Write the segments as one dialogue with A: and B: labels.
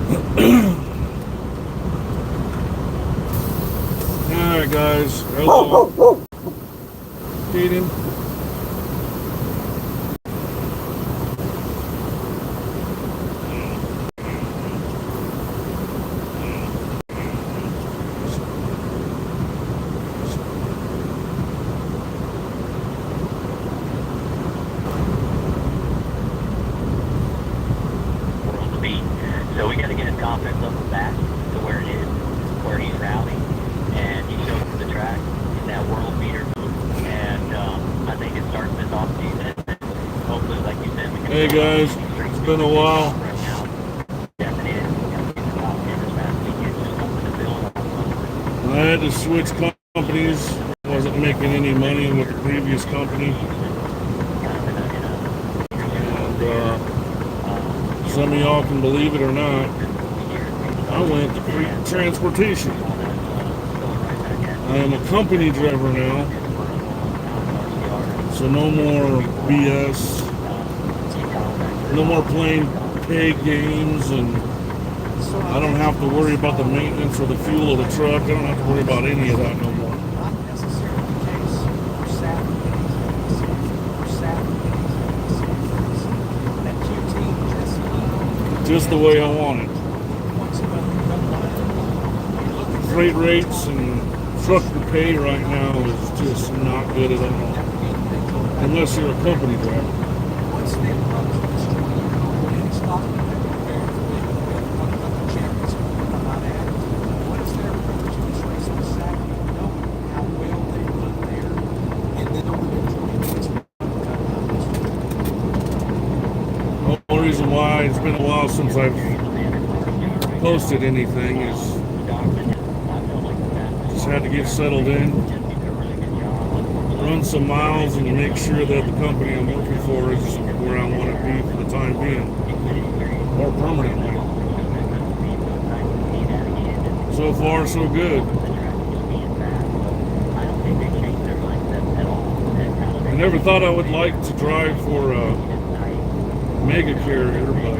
A: Alright guys, hello. Kaden.
B: So we got to get his confidence up the back to where it is, where he's rallying, and he showed up to the track in that world beater move, and I think it starts this off season. Hopefully, like you said, we can.
A: Hey guys, it's been a while.
B: Right now, yes, it is. We got to get the top cameras back. We can just open the build.
A: I had to switch companies. Wasn't making any money with the previous company. Some of y'all can believe it or not, I went to free transportation. I am a company driver now, so no more BS, no more playing pig games, and I don't have to worry about the maintenance or the fuel of the truck. I don't have to worry about any of that no more. Just the way I want it. Freight rates and trucker pay right now is just not good at all. Unless you're a company driver. The only reason why it's been a while since I've posted anything is just had to get settled in, run some miles, and make sure that the company I'm working for is where I want to be for the time being, or permanently. So far, so good. I never thought I would like to drive for a mega carrier, but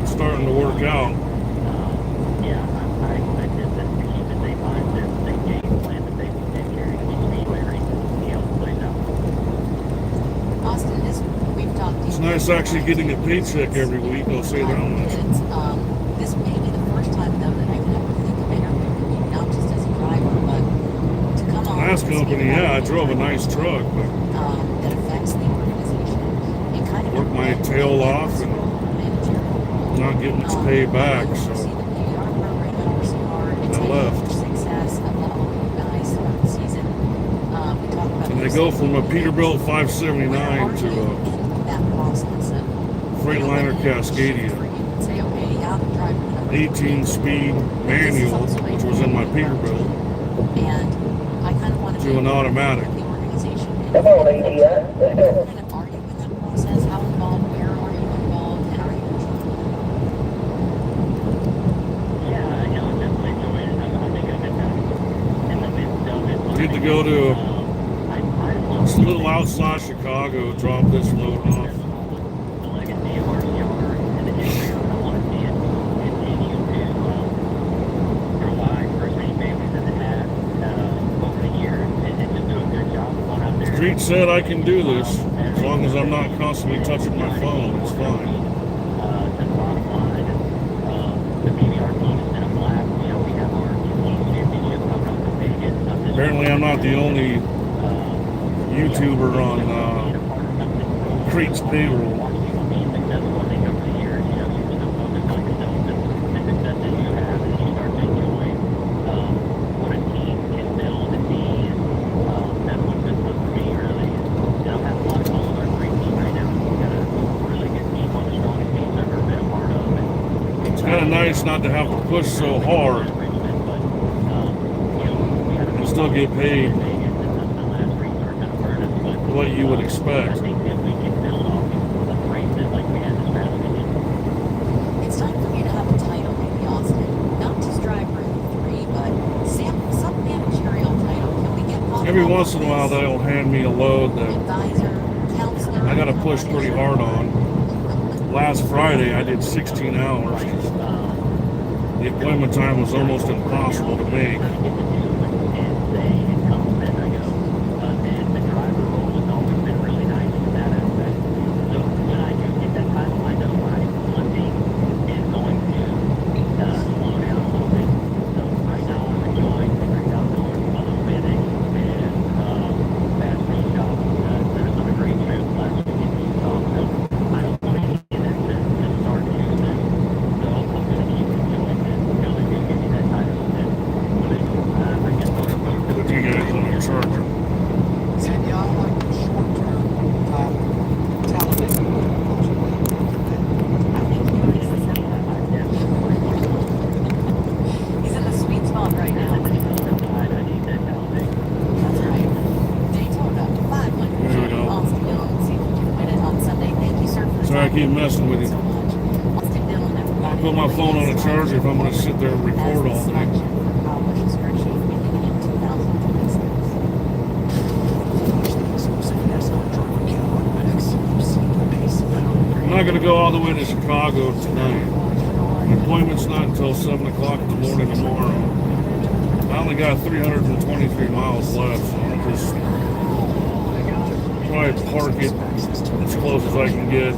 A: it's starting to work out. It's nice actually getting a paycheck every week, I'll say that much.
C: This may be the first time, though, that I can ever think of interviewing, not just as a driver, but to come on.
A: Last company, yeah, I drove a nice truck, but
C: that affects the organization. It kind of
A: worked my tail off and not getting its pay back, so I left. And they go from a Peterbilt 579 to a Freightliner Cascadia, 18-speed manual, which was in my Peterbilt, to an automatic.
D: Come on, ATS. Let's go.
C: How involved, where are you involved, and are you
A: Need to go to just a little outside Chicago, drop this load off. Street said I can do this as long as I'm not constantly touching my phone. It's fine. Apparently, I'm not the only YouTuber on Creek's payroll. It's kind of nice not to have to push so hard and still get paid what you would expect.
C: It's time for you to have a title, maybe, Austin. Not just driver in 3, but some managerial title. Can we get
A: Every once in a while, they'll hand me a load that
C: advisor, counselor?
A: I got to push pretty hard on. last Friday I did 16 hours. The appointment time was almost impossible to make. I keep messing with you. I'll put my phone on a charger if I'm going to sit there and record all day. I'm not going to go all the way to Chicago tonight. The appointment's not until 7 o'clock in the morning tomorrow. I only got 323 miles left, so I'll just probably park it as close as I can get.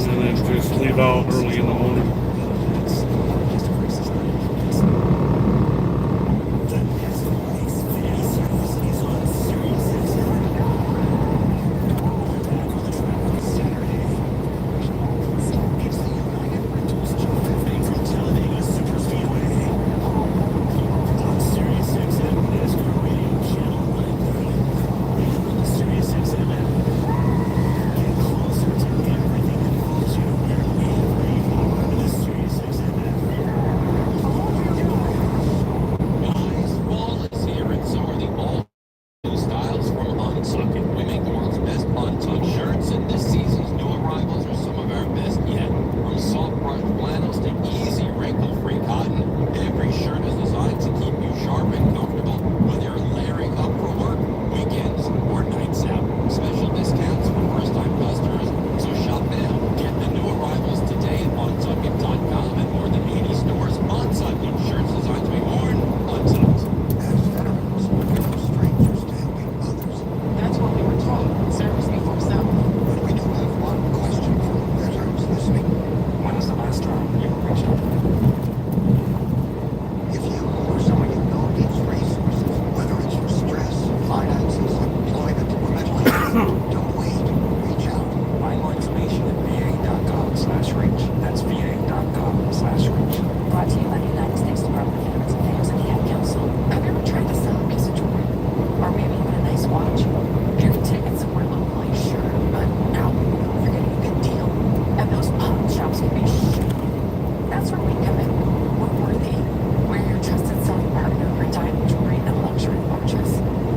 A: And then just leave out early in the morning.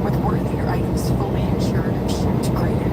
C: With worthier items fully insured and shipped to great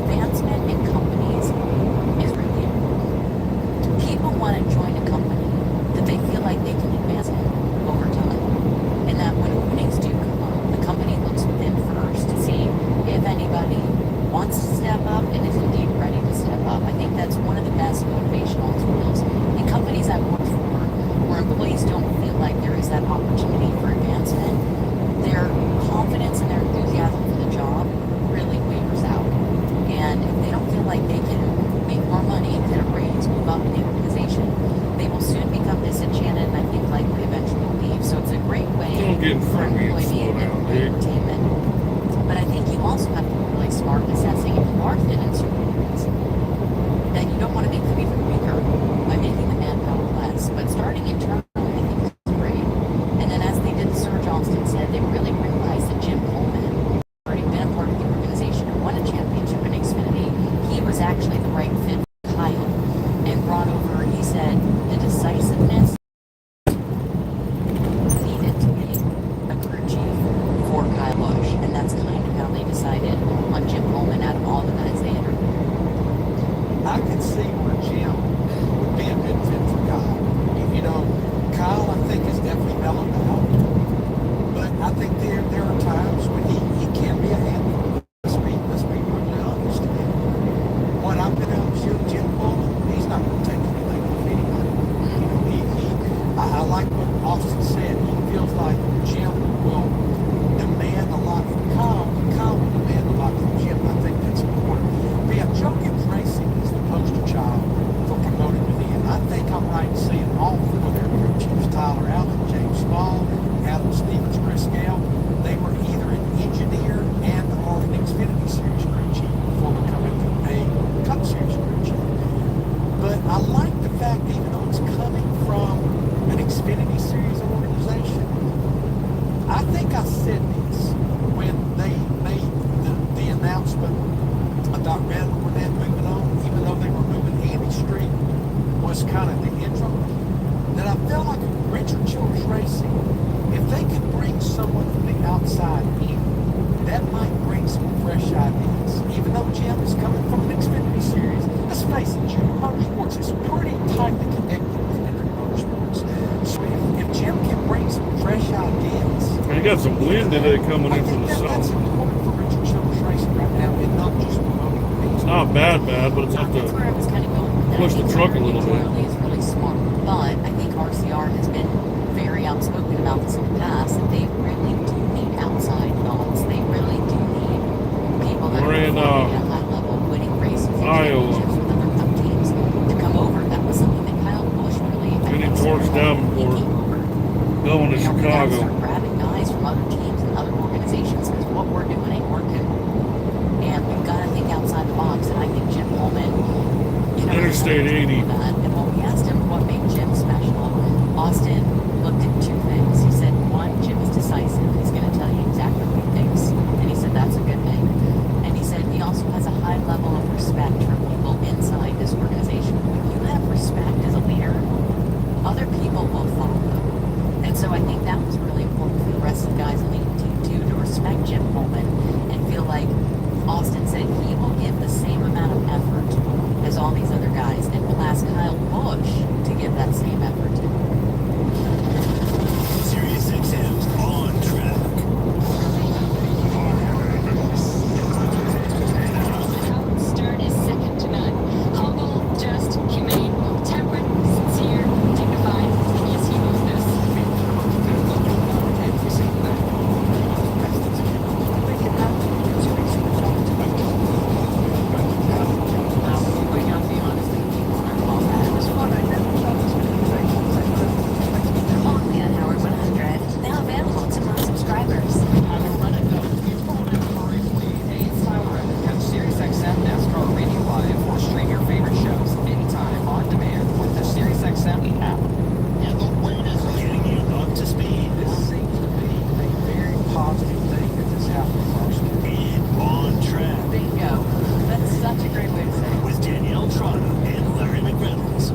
C: advancement in companies is really important. People want to join a company that they feel like they can advance in over time. And that when openings do come up, the company looks within first to see if anybody wants to step up and is indeed ready to step up. I think that's one of the best motivational tools in companies I've worked for, where employees don't feel like there is that opportunity for advancement. Their confidence and their enthusiasm for the job really wavers out. And if they don't feel like they can make more money, get a raise, move up in the organization, they will soon become disenchanted and I think likely eventually leave. So it's a great way
A: Don't get in
C: for
A: front of me and
C: employee
A: slow down, dude.
C: entertainment. But I think you also have to be really smart in assessing if you are thin in certain areas, that you don't want to make them even weaker by making the manpower less. But starting internally, I think is great. And then as they did the search, Austin said they really realized that Jim Coleman, already been a part of the organization and won a championship in Xfinity, he was actually the right fit for Kyle and brought over, he said, the decisiveness needed to be a crew chief for Kyle Busch. And that's kind of how they decided on Jim Coleman out of all the guys they interviewed.
E: I can see where Jim would be a good fit for Kyle. You know, Kyle, I think, is definitely mellowed out. But I think there are times when he can be a handler. Let's be brutally honest. What I've been able to show Jim Coleman, he's not going to take anything from anybody. You know, I like what Austin said. He feels like Jim will demand a lot from Kyle, and Kyle will demand a lot from Jim. I think that's important. But yeah, Joe Gibbs Racing is the poster child for promoting within. I think I'm right in saying all four of their crew chiefs, Tyler Allen, James Small, Adam Stevens, Chris Gale, they were either an engineer and or an Xfinity Series crew chief before becoming a Cup Series crew chief. But I like the fact, even though it's coming from an Xfinity Series organization, I think I said this when they made the announcement about Randall Burnett moving on, even though they were moving Andy Street, was kind of the intro, that I felt like Richard Childress Racing, if they could bring someone from the outside in, that might bring some fresh ideas. Even though Jim is coming from an Xfinity Series, let's face it, Junior Motorsports is pretty tightly connected with Hendrick Motorsports. So if Jim can bring some fresh ideas,
A: You got some wind today coming
E: I
A: in from
E: think
A: the
E: that's
A: south.
E: important for Richard Childress Racing right now, and not just promoting the
A: It's not bad, but it's enough
C: That's where I
A: to
C: was kind of going with that.
A: push
C: I
A: the
C: think
A: truck a little bit.
C: Charlie is really smart, but I think RCR has been very outspoken about this in the past, that they really do need outside thoughts. They really do need people that
A: We're
C: are
A: in,
C: performing at a high level, winning races and
A: Iowa.
C: championships with other Cup teams to come over. That was something that Kyle Busch really, I
A: Heading
C: think,
A: towards
C: started when he
A: Davenport,
C: came over.
A: going to
C: You know, we gotta
A: Chicago.
C: start grabbing guys from other teams and other organizations because what we're doing ain't working. And we've got to think outside the box. And I think Jim Coleman, you know,
A: Interstate 80.
C: that. And when we asked him what made Jim special, Austin looked at two things. He said, one, Jim is decisive. He's going to tell you exactly what he thinks. And he said, that's a good thing. And he said, he also has a high level of respect for people inside this organization. When you have respect as a leader, other people will follow. And so I think that was really important for the rest of the guys on the team too, to respect Jim Coleman and feel like Austin said he will give the same amount of effort as all these other guys, and will ask Kyle Busch to give that same effort to him.
F: Sirius XM's On Track.
G: Howard Stern is second to none. Humble, just, humane, temperate, sincere, dignified, and yes, he knows this.
C: But you have to be honest with people on our call that. It was fun. I never thought this was going to be Only on Howard 100. Now available to non-subscribers.
H: Hey, it's Tyler Redmond. Catch SiriusXM NASCAR Radio Live or stream your favorite shows anytime on demand with the SiriusXM app.
F: And the latest getting you up to speed.
E: This seems to be a very positive thing that has happened for our sport.
F: In On Track
C: Bingo. That's such a great way to say it.
F: with Danielle Trotta and Larry McReynolds.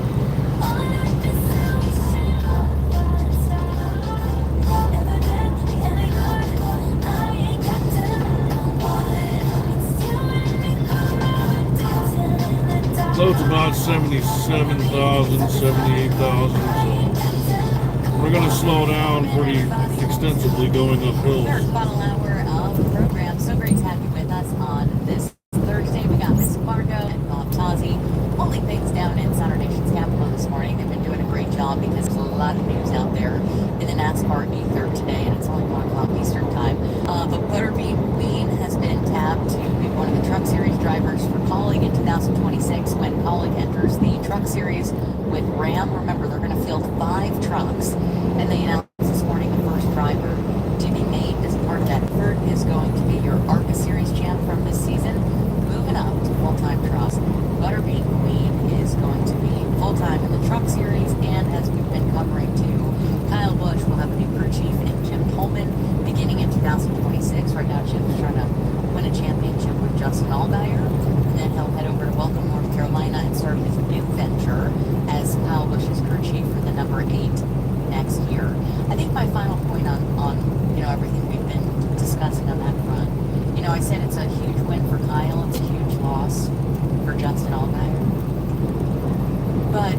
A: Float's about 77,000, 78,000. So we're going to slow down pretty extensively going up hills.
C: Third final hour of the program. So great to have you with us on this Thursday. We got Miss Margo and Bob Tozzi holding things down in Southern Nation's capital this morning. They've been doing a great job because there's a lot of news out there in the NASCAR E3 today, and it's only 1 o'clock Eastern time. But Butterbean Queen has been tapped to be one of the Truck Series drivers for Colleague in 2026 when Colleague enters the Truck Series with Ram. Remember, they're going to field 5 trucks, and they announced this morning the first driver to be named as part of that effort is going to be your ARCA Series champ from this season, moving up to full-time trucks. Butterbean Queen is going to be full-time in the Truck Series, and as we've been covering too, Kyle Busch will have a new crew chief in Jim Pullman beginning in 2026. Right now, Jim's trying to win a championship with Justin Allgaier, and then he'll head over to Welcome, North Carolina, and start his new venture as Kyle Busch's crew chief for the number 8 next year. I think my final point on everything we've been discussing on that front, I said it's a huge win for Kyle, it's a huge loss for Justin Allgaier. But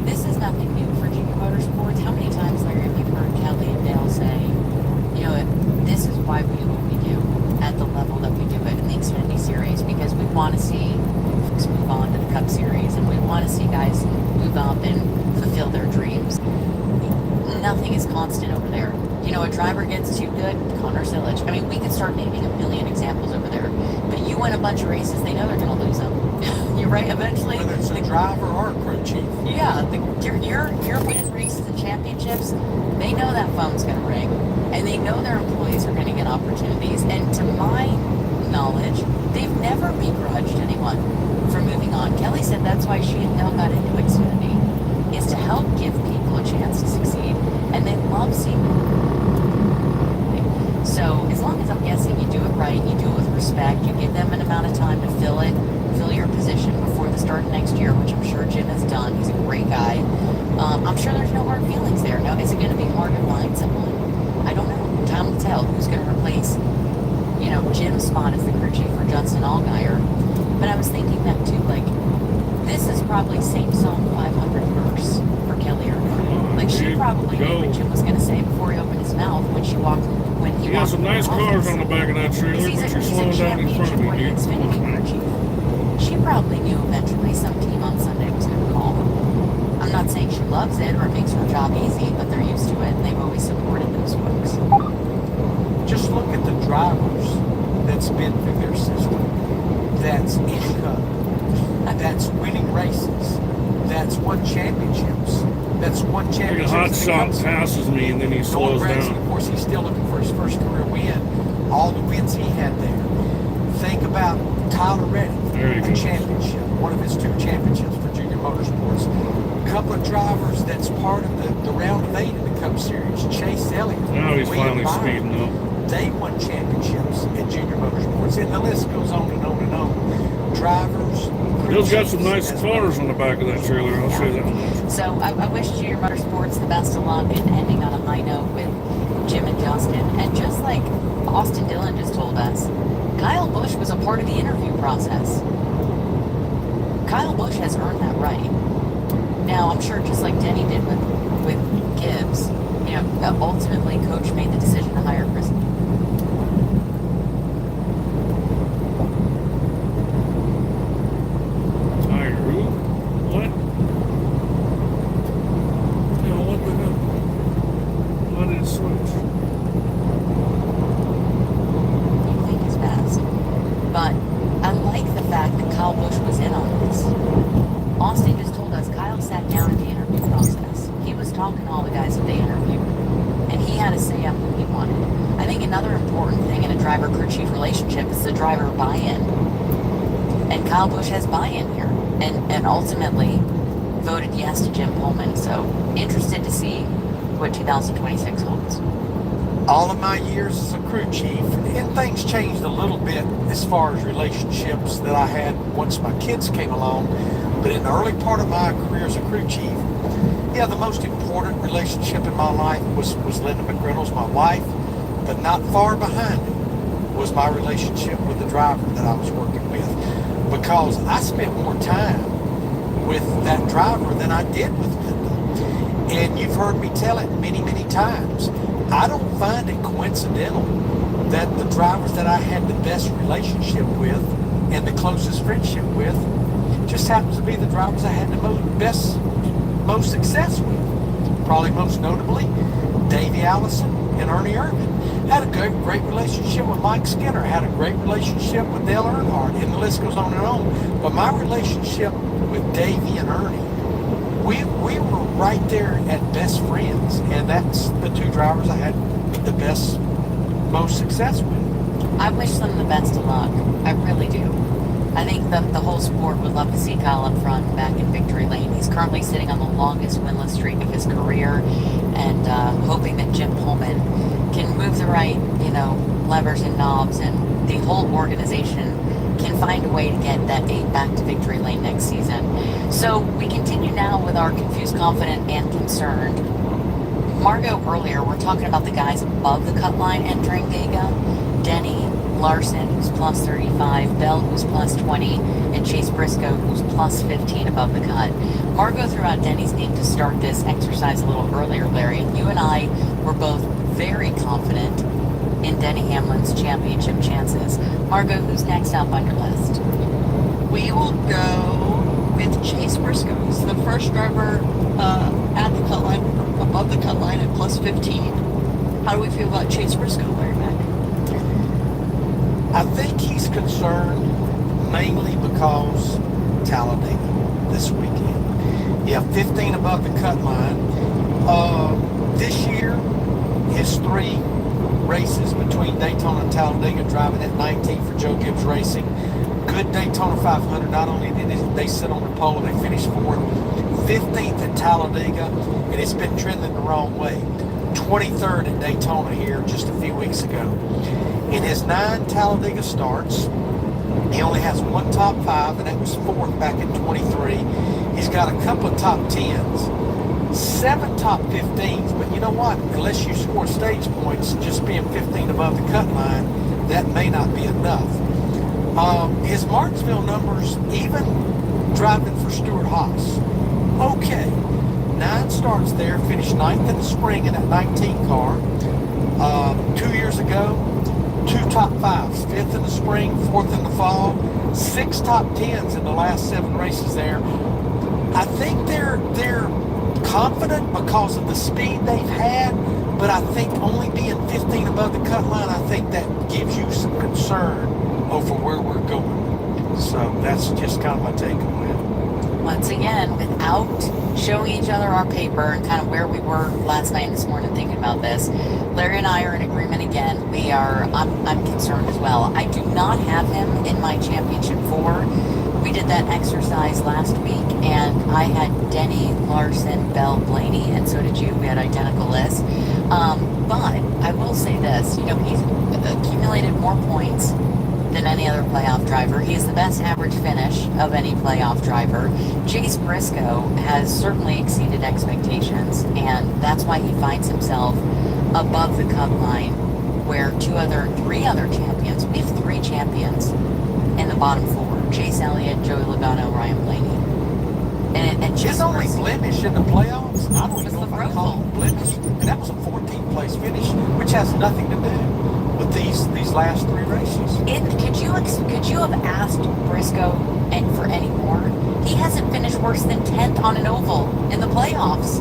C: this is nothing new for Junior Motorsports. How many times, Larry, have you heard Kelly and Dale say, this is why we do what we do at the level that we do it in the Xfinity Series, because we want to see folks move on to the Cup Series, and we want to see guys move up and fulfill their dreams. Nothing is constant over there. A driver gets too good, Connor Sillich. I mean, we could start naming a million examples over there. But you win a bunch of races, they know they're going to lose them. You're right, eventually.
E: Whether it's a driver or a crew chief.
C: Yeah, you're winning races and championships, they know that phone's going to ring. And they know their employees are going to get opportunities. And to my knowledge, they've never begrudged anyone for moving on. Kelly said that's why she and Dale got into Xfinity, is to help give people a chance to succeed. And they love seeing it. So as long as I'm guessing you do it right, you do it with respect, you give them an amount of time to fill your position before the start of next year, which I'm sure Jim has done. He's a great guy. I'm sure there's no hard feelings there. Now, is it going to be hard to find someone? I don't know. Time will tell who's going to replace, Jim's spot as the crew chief for Justin Allgaier. But I was thinking that too, this is probably same song 500 verse for Kelly Earnhardt. She probably knew what Jim was going to say before he opened his mouth when he walked.
A: You got some nice cars on the back of that trailer, but you're slowing down in front of me, dude.
C: She probably knew eventually some team on Sunday was going to call. I'm not saying she loves it or it makes her job easy, but they're used to it, and they've always supported those folks.
E: Just look at the drivers that's been through their system. That's income. That's winning races. That's won championships. That's won
A: Like a
E: championships.
A: hot shot passes me and then he slows
E: Branson,
A: down.
E: of course, he's still looking for his first career win. All the wins he had there. Think about Tyler Reddick,
A: There you
E: a
A: go.
E: championship, one of his 2 championships for Junior Motorsports. A couple of drivers that's part of the round of 8 in the Cup Series. Chase Elliott.
A: Now he's
E: William
A: finally
E: Byron.
A: speeding up.
E: They won championships in Junior Motorsports, and the list goes on and on and on. Drivers.
A: Bill's got some nice cars on the back of that trailer, I'll say that much.
C: So I wish Junior Motorsports the best of luck in ending on a high note with Jim and Justin. And just like Austin Dillon just told us, Kyle Busch was a part of the interview process. Kyle Busch has earned that right. Now, I'm sure just like Denny did with Gibbs, ultimately Coach made the decision to hire Chris.
A: What? What the hell? Why did it switch?
C: You think is best. But I like the fact that Kyle Busch was in on this. Austin just told us Kyle sat down in the interview process. He was talking to all the guys that they interviewed, and he had a say on who he wanted. I think another important thing in a driver-crew chief relationship is the driver buy-in. And Kyle Busch has buy-in here, and ultimately voted yes to Jim Pullman. So interested to see what 2026 holds.
E: All of my years as a crew chief, and things changed a little bit as far as relationships that I had once my kids came along. But in the early part of my career as a crew chief, the most important relationship in my life was Linda McReynolds, my wife. But not far behind it was my relationship with the driver that I was working with. Because I spent more time with that driver than I did with Mendel. And you've heard me tell it many, many times. I don't find it coincidental that the drivers that I had the best relationship with and the closest friendship with just happens to be the drivers I had the most success with. Probably most notably, Davey Allison and Ernie Irvin. Had a great relationship with Mike Skinner. Had a great relationship with Dale Earnhardt, and the list goes on and on. But my relationship with Davey and Ernie, we were right there at best friends, and that's the two drivers I had the most success with.
C: I wish them the best of luck. I really do. I think that the whole sport would love to see Kyle up front back in victory lane. He's currently sitting on the longest winless streak of his career, and hoping that Jim Pullman can move the right, levers and knobs, and the whole organization can find a way to get that 8 back to victory lane next season. So we continue now with our confused, confident, and concerned. Margot, earlier, we're talking about the guys above the cut line entering Vega. Denny, Larson, who's plus 35, Bell, who's plus 20, and Chase Briscoe, who's plus 15 above the cut. Margot threw out Denny's name to start this exercise a little earlier, Larry. You and I were both very confident in Denny Hamlin's championship chances. Margot, who's next up on your list?
I: We will go with Chase Briscoe. He's the first driver at the cut line, above the cut line at plus 15. How do we feel about Chase Briscoe, Larry Mack?
E: I think he's concerned mainly because Talladega this weekend. Yeah, 15 above the cut line. This year, his 3 races between Daytona and Talladega, driving at 19 for Joe Gibbs Racing. Good Daytona 500. Not only did they sit on the pole, they finished 4th. 15th at Talladega, and it's been trending the wrong way. 23rd at Daytona here just a few weeks ago. In his 9 Talladega starts, he only has 1 top 5, and that was 4th back in 23. He's got a couple of top 10s, 7 top 15s, but you know what? Unless you score stage points, just being 15 above the cut line, that may not be enough. His Martinsville numbers, even driving for Stuart Haas, okay. 9 starts there, finished 9th in the spring in that 19 car. 2 years ago, 2 top 5s, 5th in the spring, 4th in the fall, 6 top 10s in the last 7 races there. I think they're confident because of the speed they've had, but I think only being 15 above the cut line, I think that gives you some concern over where we're going. So that's just kind of my take on it.
C: Once again, without showing each other our paper and kind of where we were last night and this morning thinking about this, Larry and I are in agreement again. I'm concerned as well. I do not have him in my championship 4. We did that exercise last week, and I had Denny, Larson, Bell, Blaney, and so did you. We had identical lists. But I will say this, he's accumulated more points than any other playoff driver. He is the best average finish of any playoff driver. Chase Briscoe has certainly exceeded expectations, and that's why he finds himself above the cut line, where 3 other champions, we have 3 champions in the bottom 4. Chase Elliott, Joey Logano, Ryan Blaney. And
E: His only blemish in the playoffs, I don't even know if I call it a blemish, and that was a 14th place finish, which has nothing to do with these last 3 races.
C: Could you have asked Briscoe for any more? He hasn't finished worse than 10th on an oval in the playoffs.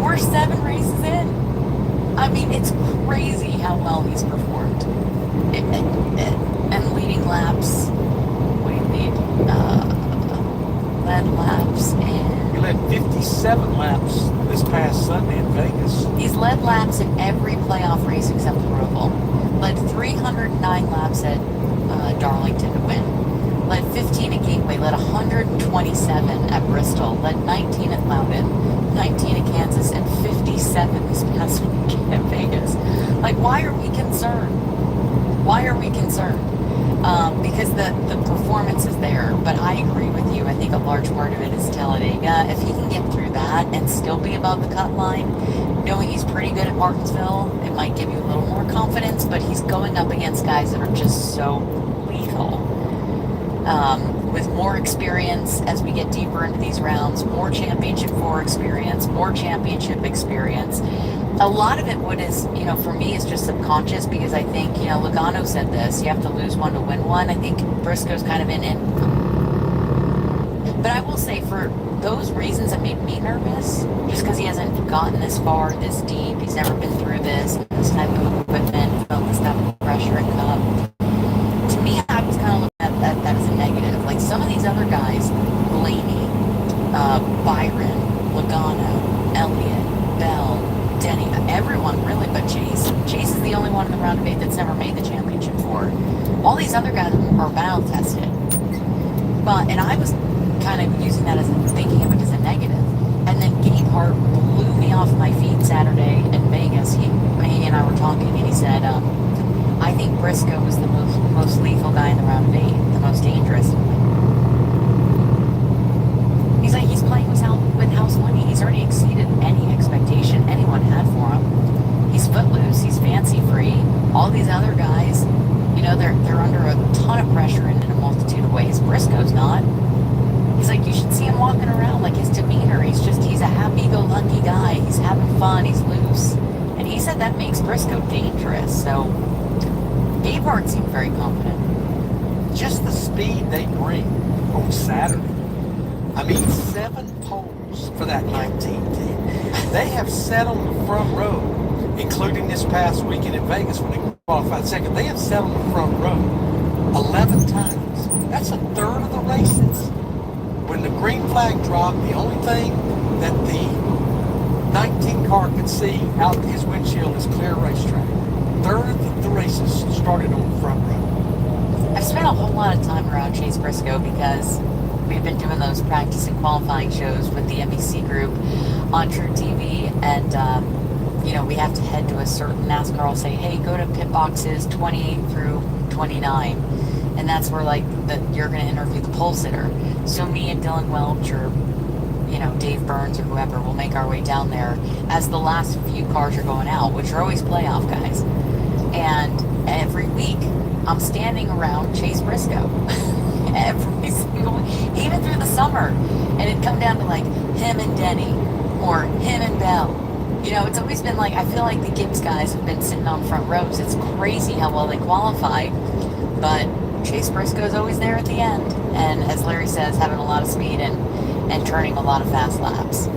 C: we're 7 races in. I mean, it's crazy how well he's performed. And leading laps, what do you need? Led laps and...
E: He led 57 laps this past Sunday in Vegas.
C: He's led laps in every playoff race except the Roval. Led 309 laps at Darlington to win. Led 15 at Gateway. Led 127 at Bristol. Led 19 at Loudon. 19 at Kansas. And 57 this past week at Vegas. Like, why are we concerned? Why are we concerned? Because the performance is there. But I agree with you. I think a large part of it is Talladega. If he can get through that and still be above the cut line, knowing he's pretty good at Martinsville, it might give you a little more confidence, but he's going up against guys that are just so lethal. with more experience as we get deeper into these rounds, more Championship 4 experience, more Championship experience. A lot of it, for me, is just subconscious because I think, Logano said this, you have to lose one to win one. I think Briscoe's kind of in it. But I will say, for those reasons, it made me nervous, just because he hasn't gotten this far, this deep. He's never been through this type of equipment, felt this type of pressure and Cup. To me, I was kind of looking at that as a negative. Like some of these other guys, Blaney, Byron, Logano, Elliott, Bell, Denny, everyone really, but Chase. Chase is the only one in the round of 8 that's never made the Championship 4. All these other guys are battle tested. And I was kind of using that thinking of it as a negative. And then Gabe Hart blew me off my feet Saturday in Vegas. He and I were talking, and he said, I think Briscoe was the most lethal guy in the round of 8, the most dangerous. He's like, he's playing with house money. He's already exceeded any expectation anyone had for him. He's footloose. He's fancy free. All these other guys, they're under a ton of pressure in a multitude of ways. Briscoe's not. He's like, you should see him walking around, like his demeanor. He's a happy-go-lucky guy. He's having fun. He's loose. And he said that makes Briscoe dangerous. So Gabe Hart seemed very confident.
E: Just the speed they bring on Saturday. I mean, 7 poles for that 19 team. They have sat on the front row, including this past weekend in Vegas when they qualified second. They have sat on the front row 11 times. That's a third of the races. When the green flag dropped, the only thing that the 19 car could see out his windshield is clear racetrack. Third of the races started on the front row.
C: I've spent a whole lot of time around Chase Briscoe because we've been doing those practice and qualifying shows with the MEC group on True TV, and we have to head to a certain NASCAR will say, hey, go to pit boxes 28 through 29, and that's where you're going to interview the pole sitter. So me and Dylan Welch or Dave Burns or whoever will make our way down there as the last few cars are going out, which are always playoff guys. And every week I'm standing around Chase Briscoe. Every single week, even through the summer. And it'd come down to him and Denny or him and Bell. It's always been I feel like the Gibbs guys have been sitting on front rows. It's crazy how well they qualified. But Chase Briscoe's always there at the end. And as Larry says, having a lot of speed and turning a lot of fast laps.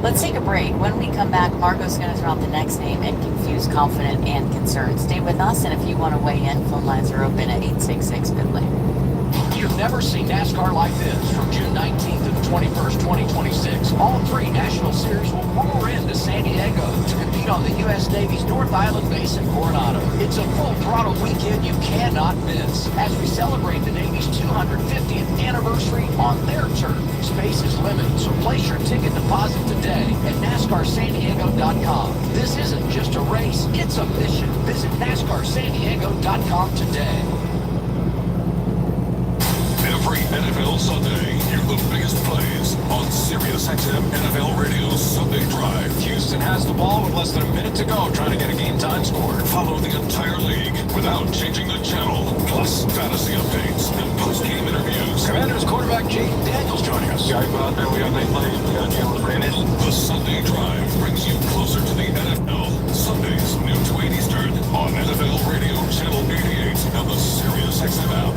C: Let's take a break. When we come back, Margot's going to throw out the next name and confuse confident and concerned. Stay with us, and if you want to weigh in, phone lines are open at 866-PIT-LANE.
J: You've never seen NASCAR like this. From June 19th to the 21st, 2026, all 3 National Series will pour into San Diego to compete on the U.S. Navy's North Island base in Coronado. It's a full throttle weekend you cannot miss as we celebrate the Navy's 250th anniversary on their turf. Space is limited, so place your ticket deposit today at NASCARSanDiego.com. This isn't just a race, it's a mission. Visit NASCARSanDiego.com today.
K: Every NFL Sunday, hear the biggest plays on SiriusXM NFL Radio's Sunday Drive.
J: Houston has the ball with less than a minute to go, trying to get a game time score.
K: Follow the entire league without changing the channel. Plus, fantasy updates and post-game interviews.
J: Commanders quarterback Jaden Daniels joining us.
K: Guys out there, we got nice plays. We got Jalen Brandon. The Sunday Drive brings you closer to the NFL. Sundays, noon to 8 Eastern on NFL Radio Channel 88 and the SiriusXM app.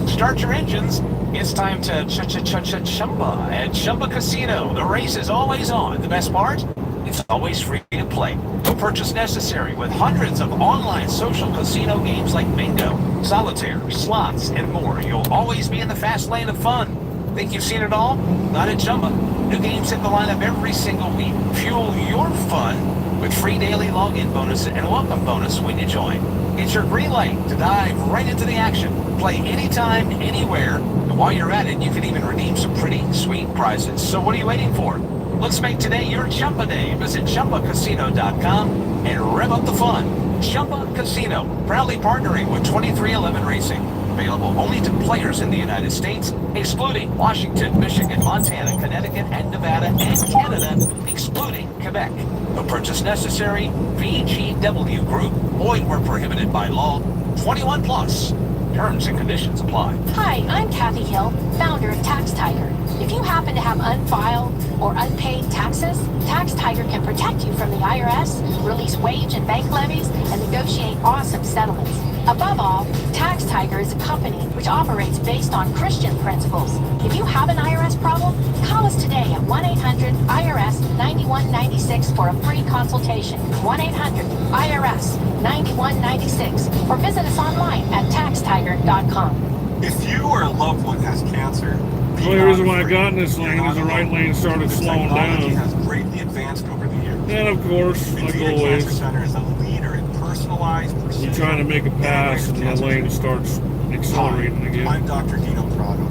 J: Start your engines. It's time to Chumba at Chumba Casino. The race is always on. The best part? It's always free to play. No purchase necessary with hundreds of online social casino games like bingo, solitaire, slots, and more. You'll always be in the fast lane of fun. Think you've seen it all? Not at Chumba. New games hit the lineup every single week. Fuel your fun with free daily login bonus and welcome bonus when you join. It's your green light to dive right into the action. Play anytime, anywhere, and while you're at it, you can even redeem some pretty sweet prizes. So what are you waiting for? Let's make today your Chumba day. Visit ChumbaCasino.com and rev up the fun. Chumba Casino, proudly partnering with 2311 Racing. Available only to players in the United States, excluding Washington, Michigan, Montana, Connecticut, and Nevada, and Canada, excluding Quebec. No purchase necessary. VGW Group. Void where prohibited by law. 21 plus. Terms and conditions apply.
L: Hi, I'm Kathy Hill, founder of Tax Tiger. If you happen to have unfiled or unpaid taxes, Tax Tiger can protect you from the IRS, release wage and bank levies, and negotiate awesome settlements. Above all, Tax Tiger is a company which operates based on Christian principles. If you have an IRS problem, call us today at 1-800-IRS-9196 for a free consultation. 1-800-IRS-9196 or visit us online at taxtiger.com.
E: If you or a loved one has cancer,
A: The only reason why I got in this lane is the right lane started slowing
E: technology
A: down.
E: has greatly advanced over the years.
A: And of course, like
E: Invita Cancer
A: always,
E: Center is a leader in personalized,
A: you're trying to make a pass and the
E: cancer
A: lane
E: treatment.
A: starts accelerating
E: Hi,
A: again.
E: I'm Dr. Dino Prado,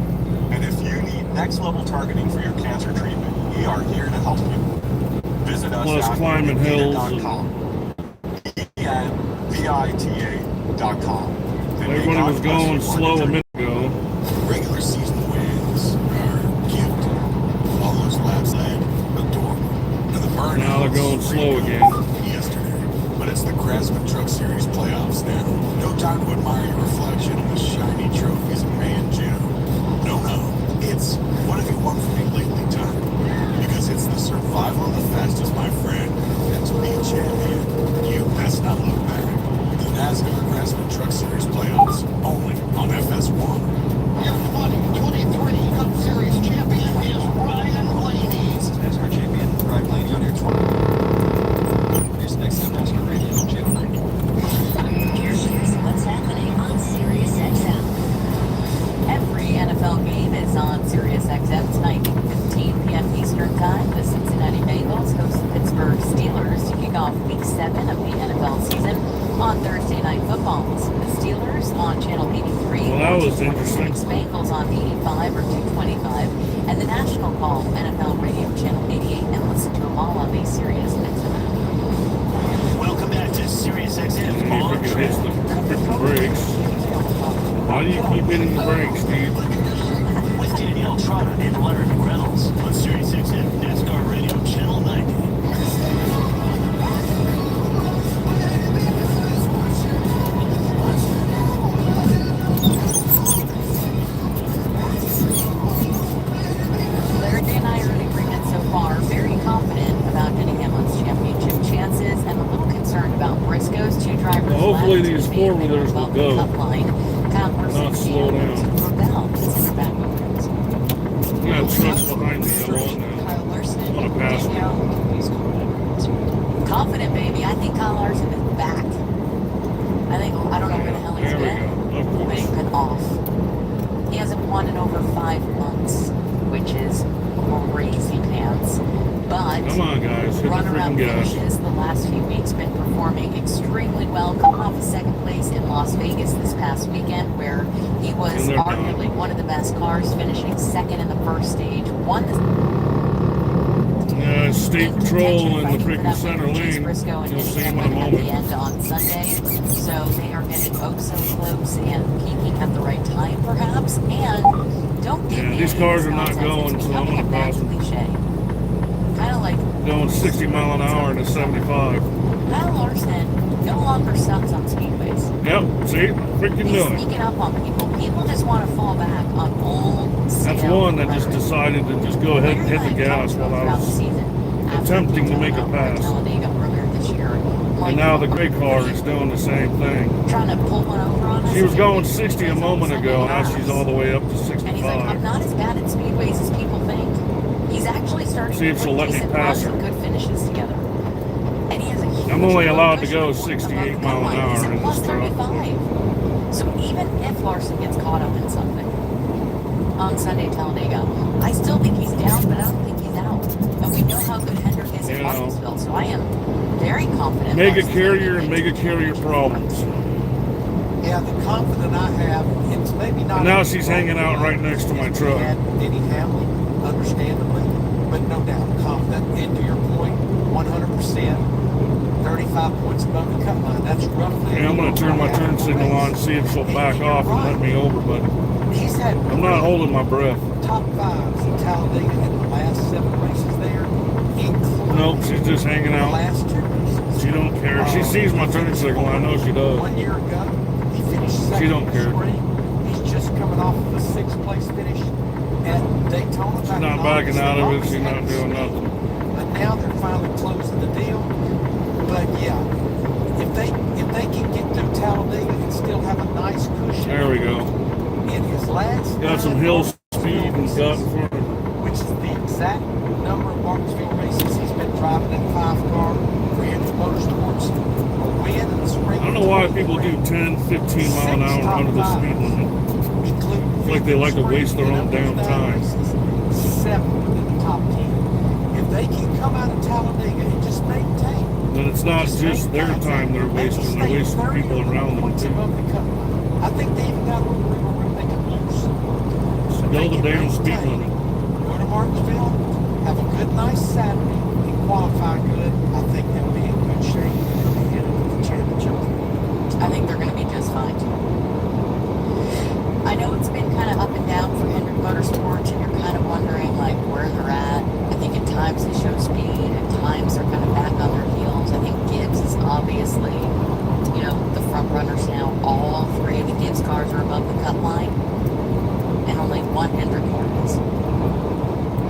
E: and if you need next-level targeting for your cancer treatment, we are here to help you. Visit us
A: Plus
E: at
A: climbing hills and-
E: envita.com.
A: Everybody was going slow a minute ago.
K: Regular season wins are cute. All those laps ahead, adorable. And the burn
A: Now they're going slow again.
K: Yesterday, but it's the Craftsman Truck Series playoffs now. No time to admire your reflection in the shiny trophies of May and June. No, it's what have you won for me lately time? Because it's the survival of the fastest, my friend. And to be a champion, you best not look back. The NASCAR Craftsman Truck Series playoffs, only on FS1.
F: Your 2023 Cup Series champion is Ryan Blaney.
H: NASCAR champion Ryan Blaney on your 20. Here's next time NASCAR Radio, Channel 9.
C: Here's what's happening on Sirius XM. Every NFL game is on Sirius XM tonight, 15 p.m. Eastern Time. The Cincinnati Bengals host the Pittsburgh Steelers to kick off Week 7 of the NFL season on Thursday Night Football. Listen to the Steelers on Channel 83.
A: Well, that was interesting.
C: Bengals on 85 or 225. And the National Call NFL Radio Channel 88. And listen to them all on the Sirius XM app.
F: Welcome back to Sirius XM
A: If
F: on
A: it hits the freaking brakes. Why do you keep hitting the brakes, dude?
F: with Danielle Trotta and Larry McReynolds on Sirius XM NASCAR Radio Channel 90.
C: Larry and I are in agreement so far. Very confident about Denny Hamlin's championship chances and a little concerned about Briscoe's two drivers.
A: Well, hopefully
C: left
A: these
C: to be in the
A: four-wheelers will
C: Milwaukee
A: go.
C: Cup line. Kyle Larson
A: Not slow
C: and
A: down.
C: Ravel is in the back of it.
A: You got trucks behind me. I want now.
C: Kyle Larson.
A: I want to pass me.
C: Confident, baby. I think Kyle Larson is back. I don't know where the hell he's
A: There we
C: been.
A: go. Of
C: But he's
A: course.
C: been off. He hasn't won in over 5 months, which is crazy pants. But
A: Come on, guys. Hit the
C: runaround
A: freaking gas.
C: finishes the last few weeks, been performing extremely well, coming off a second place in Las Vegas this past weekend, where he was
A: And they're
C: arguably one of the best cars, finishing second in the first stage, won the
A: State Patrol in the freaking center
C: Chase
A: lane.
C: Briscoe and
A: You'll see
C: Denny
A: him in a
C: Hamlin at the
A: moment.
C: end on Sunday. So they are getting oh so close and peaking at the right time, perhaps. And don't give
A: Yeah,
C: me
A: these
C: any
A: cars are not
C: nonsense.
A: going,
C: It's
A: so I'm
C: becoming
A: gonna
C: a bad
A: pass them.
C: cliche. Kind of like
A: Going 60 mile an hour into 75.
C: Kyle Larson no longer sucks on speedways.
A: Yep, see? Freaking
C: He's
A: doing it.
C: sneaking up on people. People just want to fall back on old
A: That's
C: stale
A: one that just
C: rhetoric.
A: decided to just go ahead and hit the gas while I was. attempting to make a pass. And now the gray car is doing the same thing.
C: Trying to pull one over on us.
A: She was going 60 a moment ago, now she's all the way up to
C: And he's like, I'm
A: 65.
C: not as bad at speedways as people think. He's actually starting
A: See if
C: to
A: she'll
C: put
A: let me
C: decent
A: pass
C: runs
A: her.
C: and good finishes together. And he has a huge
A: I'm only allowed to
C: cushion
A: go
C: above
A: 68
C: the
A: mile an
C: line.
A: hour
C: He's
A: in
C: at
A: this
C: plus
A: truck.
C: 35. So even if Larson gets caught up in something on Sunday Talladega, I still think he's down, but I don't think he's out. And we know how good Hendrick is in
A: You know.
C: Martinsville, so I am very confident.
A: Mega
C: Larson's
A: carrier
C: gonna
A: and
C: make
A: mega carrier problems.
E: Yeah, the confidence I have, it's maybe not.
A: And now she's hanging out right next to my truck.
E: Denny Hamlin, understandably, but no doubt confident. And to your point, 100%, 35 points above the cut line. That's roughly.
A: Yeah, I'm going to turn my turn signal on, see if she'll back off and let me over, but
E: He's had
A: I'm not holding my breath.
E: top fives in Talladega in the last 7 races there, including
A: Nope, she's just hanging
E: the
A: out.
E: last 2 races.
A: She don't care. She sees my turn signal, I know she does.
E: 1 year ago, he finished second
A: She don't
E: in
A: care.
E: spring. coming off of a 6th place finish at Daytona.
A: She's not backing out of it. She's not doing nothing.
E: But now they're finally closing the deal. But yeah, if they can get through Talladega and still have a nice cushion.
A: There we go.
E: In his last
A: Got some hill speed and got in front of him.
E: Which is the exact number of Martinsville races he's been driving in 5-car for Hendrick Motorsports. A win in the spring.
A: I don't know why people do 10, 15 mile an hour under the speed limit. It's like they like to waste their own damn time.
E: 7 in the top 10. If they can come out of Talladega and just maintain.
A: Then it's not just their time they're wasting people around them too.
E: I think they even got a little wiggle room they can lose. So
A: Go the damn speed limit.
E: Go to Martinsville, have a good, nice Saturday, and qualify good. I think they'll be in good shape at the end of the championship.
C: I think they're going to be just fine. I know it's been kind of up and down for Hendrick Motorsports, and you're kind of wondering like where they're at. I think at times they show speed, at times they're kind of back on their heels. I think Gibbs is obviously, you know, the front runners now. All 3 of the Gibbs cars are above the cut line, and only 1 Hendrick car is.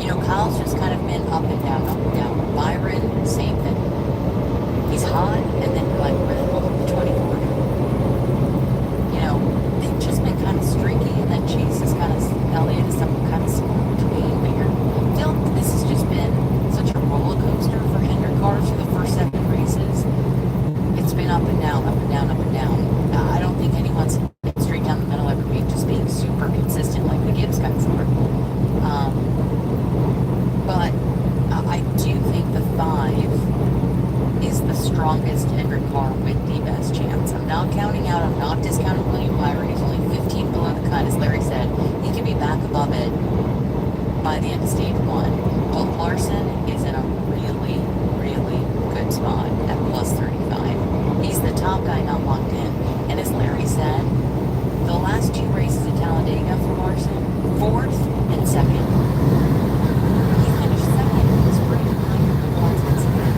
C: You know, Kyle's just kind of been up and down, up and down. Byron, same thing. He's hot, and then you're like, where the hell did the 24 go? You know, they've just been kind of streaky, and then Chase is kind of, Elliott is something kind of somewhere between. But you're, Phil, this has just been such a roller coaster for Hendrick cars for the first 7 races. It's been up and down, up and down, up and down. I don't think anyone's straight down the middle every week, just being super consistent like the Gibbs guys are. But I do think the 5 is the strongest Hendrick car with the best chance. I'm not counting out, I'm not discounting William Byron. He's only 15 below the cut, as Larry said. He could be back above it by the end of stage 1. But Larson is in a really, really good spot at plus 35. He's the top guy not locked in. And as Larry said, the last 2 races at Talladega for Larson, 4th and 2nd. He finished 2nd in the spring behind the ones in 2nd.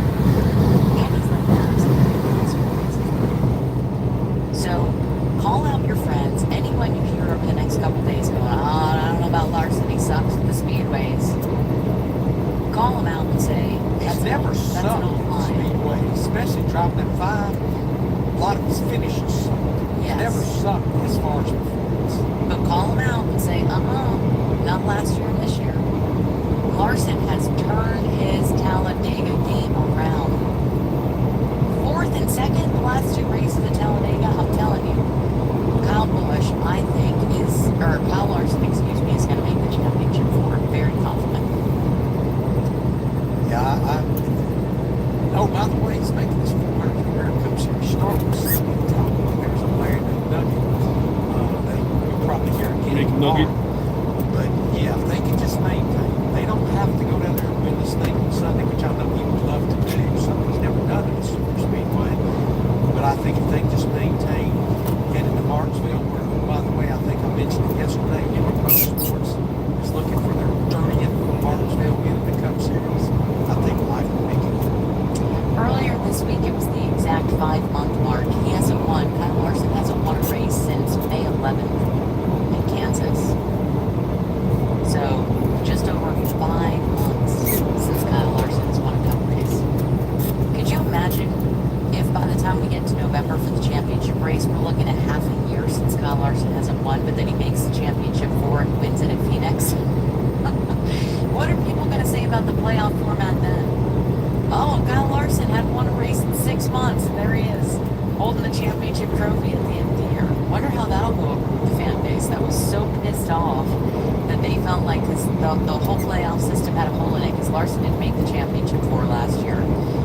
C: And he's like that. So call out your friends, anyone you hear over the next couple days going, I don't know about Larson, he sucks at the speedways. Call him out and say,
E: He's never sucked at the speedway, especially driving at 5. A lot of his finishes suck.
C: Yes.
E: Never sucked as far as performance.
C: But call him out and say, not last year and this year. Larson has turned his Talladega game around. 4th and 2nd, the last 2 races at Talladega, I'm telling you. Kyle Larson, is going to make the championship for him. Very confident.
E: Yeah, oh, by the way, he's making this 400 Cup Series start. There's a player named Nugget. That we'll probably hear again.
A: Nick Nugget.
E: But yeah, if they can just maintain, they don't have to go down there and win this thing on Sunday, which I know he would love to do. Something's never done it at Super Speedway. But I think if they just maintain heading to Martinsville, where, by the way, I think I mentioned it yesterday, Hendrick Motorsports is looking for their 30th Martinsville win in the Cup Series. I think life will make it.
C: Earlier this week, it was the exact 5-month mark. He hasn't won. Kyle Larson hasn't won a race since May 11th in Kansas. So, just over 5 months since Kyle Larson has won a cup race. Could you imagine if by the time we get to November for the championship race, we're looking at half a year since Kyle Larson hasn't won, but then he makes the championship 4 and wins it at Phoenix? What are people going to say about the playoff format then? Oh, Kyle Larson hadn't won a race in 6 months, and there he is, holding the championship trophy at the end of the year. Wonder how that'll go over with the fan base that was so pissed off that they felt like the whole playoff system had a hole in it because Larson didn't make the championship 4 last year.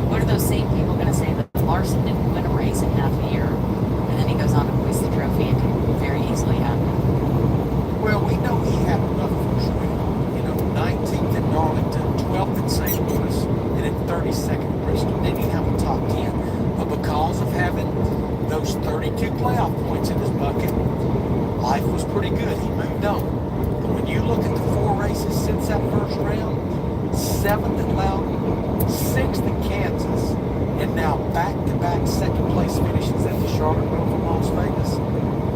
C: What are those same people going to say that Larson didn't win a race in half a year, and then he goes on to hoist the trophy? It can very easily happen.
E: Well, we know he had enough first win. 19th at Darlington, 12th at St. Louis, and then 32nd at Bristol. Didn't even have a top 10. But because of having those 32 playoff points in his bucket, life was pretty good. He moved on. But when you look at the 4 races since that first round, 7th at Loudon, 6th at Kansas, and now back-to-back second-place finishes at the Charlotte Roval from Las Vegas,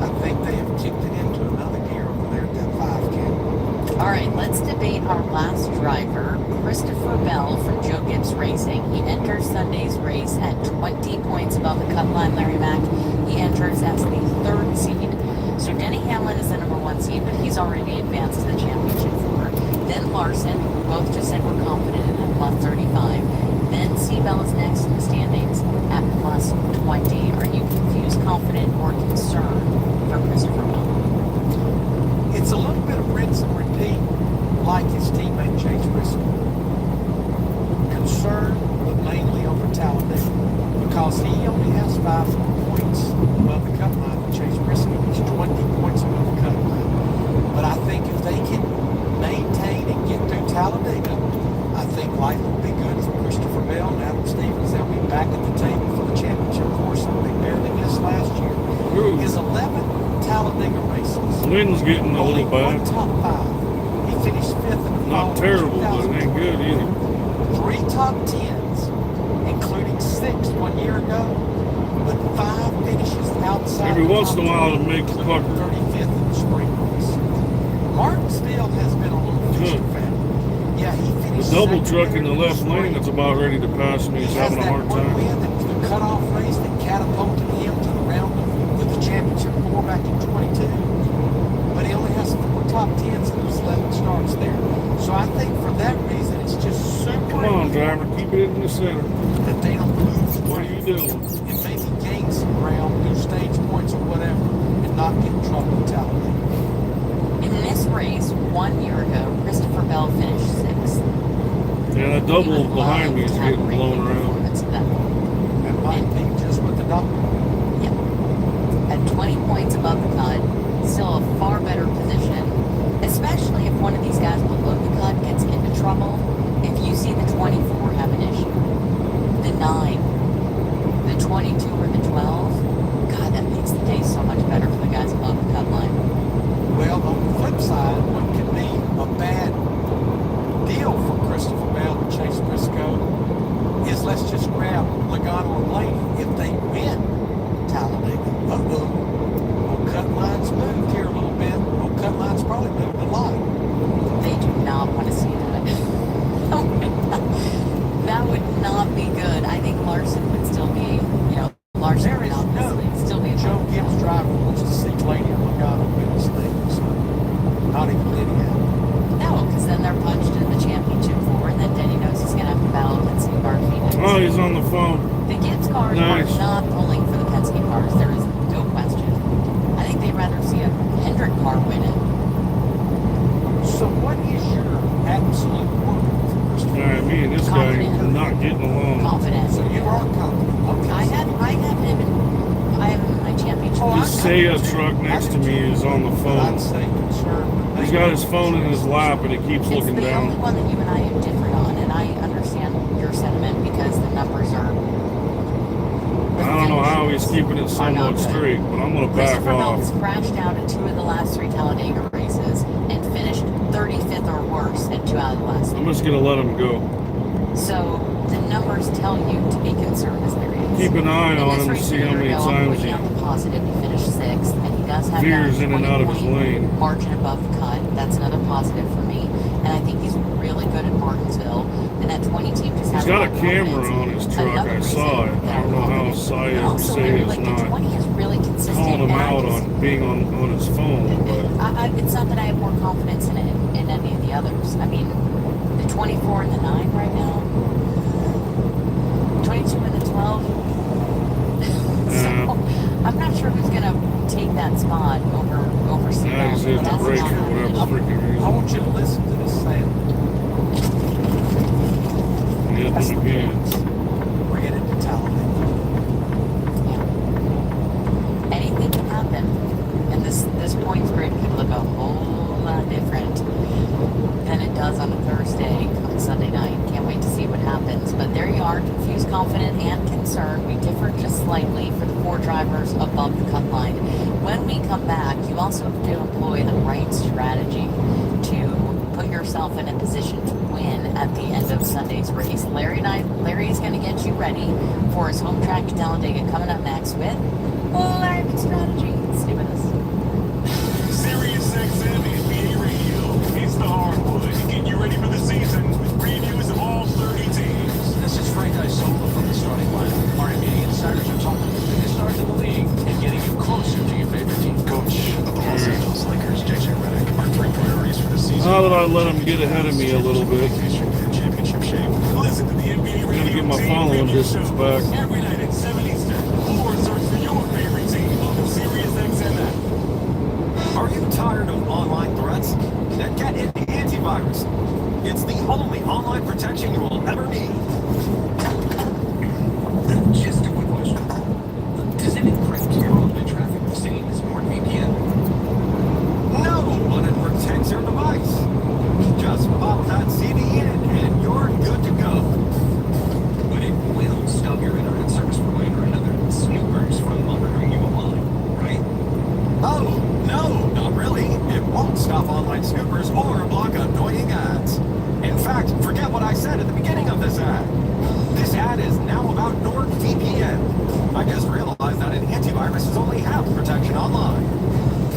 E: I think they have kicked it into another gear over the
C: All right, let's debate our last driver, Christopher Bell from Joe Gibbs Racing. He enters Sunday's race at 20 points above the cut line. Larry Mack, he enters as the third seed. So Denny Hamlin is the number one seed, but he's already advanced to the championship four. Then Larson, who both just said we're confident in at plus 35. Then Seabell is next in the standings at plus 20. Are you confused, confident, or concerned for Christopher Bell?
E: It's a little bit of rinse and repeat, like his teammate Chase Briscoe. Concerned, but mainly over Talladega, because he only has 5 points above the cut line with Chase Briscoe. He's 20 points above the cut line. But I think if they can maintain and get through Talladega, I think life will be good for Christopher Bell and Adam Stevens. They'll be back at the table for the championship course. They barely missed last year.
A: Ooh.
E: His 11 Talladega races.
A: Wind's getting a little bad.
E: One top 5. He finished 5th in the
A: Not terrible, but it ain't good either.
E: 3 top 10s, including 6 1 year ago, but 5 finishes outside.
A: Every
E: the
A: once
E: top
A: in a while
E: 20,
A: it makes a pucker.
E: 35th in the spring race. Martinsville has been a little fishing family. Yeah, he
A: The
E: finished
A: double
E: second
A: truck
E: there
A: in the left
E: spring.
A: lane that's about ready to pass me is
E: He has
A: having a
E: that
A: hard
E: one
A: time.
E: win that was the cutoff race that catapulted him to the round of the championship four back in 22. But he only has 4 top 10s and there's 11 starts there. So I think for that reason, it's just super
A: Come on, driver, keep it in the center.
E: that they don't lose
A: What are you doing?
E: and maybe gain some ground, lose stage points or whatever, and not get in trouble with Talladega.
C: In this race, 1 year ago, Christopher Bell finished 6th.
A: Yeah, that double behind me is getting blown around.
E: That might be just what the doctor.
C: At 20 points above the cut, still a far better position, especially if one of these guys below the cut gets into trouble. If you see the 24 have an issue, the 9, the 22, or the 12, God, that makes the day so much better for the guys above the cut line.
E: Well, on the flip side, what could be a bad deal for Christopher Bell and Chase Briscoe is let's just grab Logano and Blaney. If they win Talladega, old cut line's moved here a little bit. Old cut line's probably moved a lot.
C: They do not want to see that. That would not be good. I think Larson would still be, Larson
E: There
C: would
E: is
C: obviously still be
E: Joe Gibbs driver wants to see Blaney and Logano win this thing. So not even Lydia.
C: No, because then they're punched in the championship four, and then Denny knows he's going to have to battle Penske car Phoenix.
A: Oh, he's on the phone.
C: The Gibbs cars
A: Nice.
C: are not pulling for the Penske cars. There is no question. I think they'd rather see a Hendrick car win it.
E: So what is your absolute word for Christopher?
A: Yeah, me and this guy
C: Confident.
A: not getting along.
C: Confident.
E: So you are confident. Okay.
C: I have him in my championship.
E: Oh,
A: This Seiya truck next to me is on the
E: I'd
A: phone.
E: say concerned.
A: He's got his phone in his lap and he keeps
C: It's
A: looking
C: the only
A: down.
C: one that you and I have different on, and I understand your sentiment because the numbers are.
A: I don't know how he's keeping it somewhat straight, but I'm going to back
C: Christopher Bell
A: off.
C: has crashed out at 2 of the last 3 Talladega races and finished 35th or worse at 2 out of the last 3.
A: I'm just going to let him go.
C: So the numbers tell you to be concerned as there is.
A: Keep an eye
C: In
A: on
C: this
A: him and
C: race
A: see
C: a
A: how
C: year
A: many
C: ago, I'm
A: times
C: pointing
A: he
C: out the positive. He finished 6th, and he does have
A: veers
C: that
A: in and out of his
C: 20-point
A: lane.
C: margin above the cut. That's another positive for me. And I think he's really good at Martinsville. And that 20 team just has
A: He's got a
C: lot of
A: camera
C: confidence.
A: on his truck.
C: Another
A: I saw it.
C: reason
A: I don't know how
C: But
A: Seiya
C: also,
A: is
C: like the
A: not
C: 20 is really consistent.
A: calling him
C: and I
A: out
C: just-
A: on being on his phone. But
C: it's not that I have more confidence in it in any of the others. I mean, the 24 and the 9 right now, 22 and the 12. So I'm not sure who's gonna take that spot over Seabell.
A: yeah, he's hit the
C: That's
A: brake
C: not
A: for whatever
C: happening.
A: freaking
E: I
A: reason.
E: want you to listen to this sound.
A: He hit
E: That's
A: them
E: the
A: again.
E: Gibbs. We're headed to Talladega.
C: Anything can happen, and this points grid could look a whole lot different than it does on a Thursday come Sunday night. Can't wait to see what happens. But there you are, confused, confident, and concerned. We differ just slightly for the 4 drivers above the cut line. When we come back, you also have to employ the right strategy to put yourself in a position to win at the end of Sunday's race. Larry is going to get you ready for his home track to Talladega coming up next with Larry Strategy. Stay with us.
F: Sirius XM NBA Radio. It's the
A: Now that I let him get ahead of me a little bit,
F: Listen to the NBA
A: I'm gonna get my following distance back.
F: every night at 7 Eastern. Or search for your favorite team on the SiriusXM app.
H: Are you tired of online threats? Then get Indy Antivirus. It's the only online protection you will ever need.
K: Just a quick question. Does it encrypt your online traffic the same as NordVPN?
H: No, but it protects your device. Just pop that CD in and you're good to go.
K: But it will stop your internet service provider and other snoopers from monitoring you online, right?
H: Oh, no, not really. It won't stop online snoopers or block annoying ads. In fact, forget what I said at the beginning of this ad. This ad is now about NordVPN. I just realized that an antivirus is only half protection online.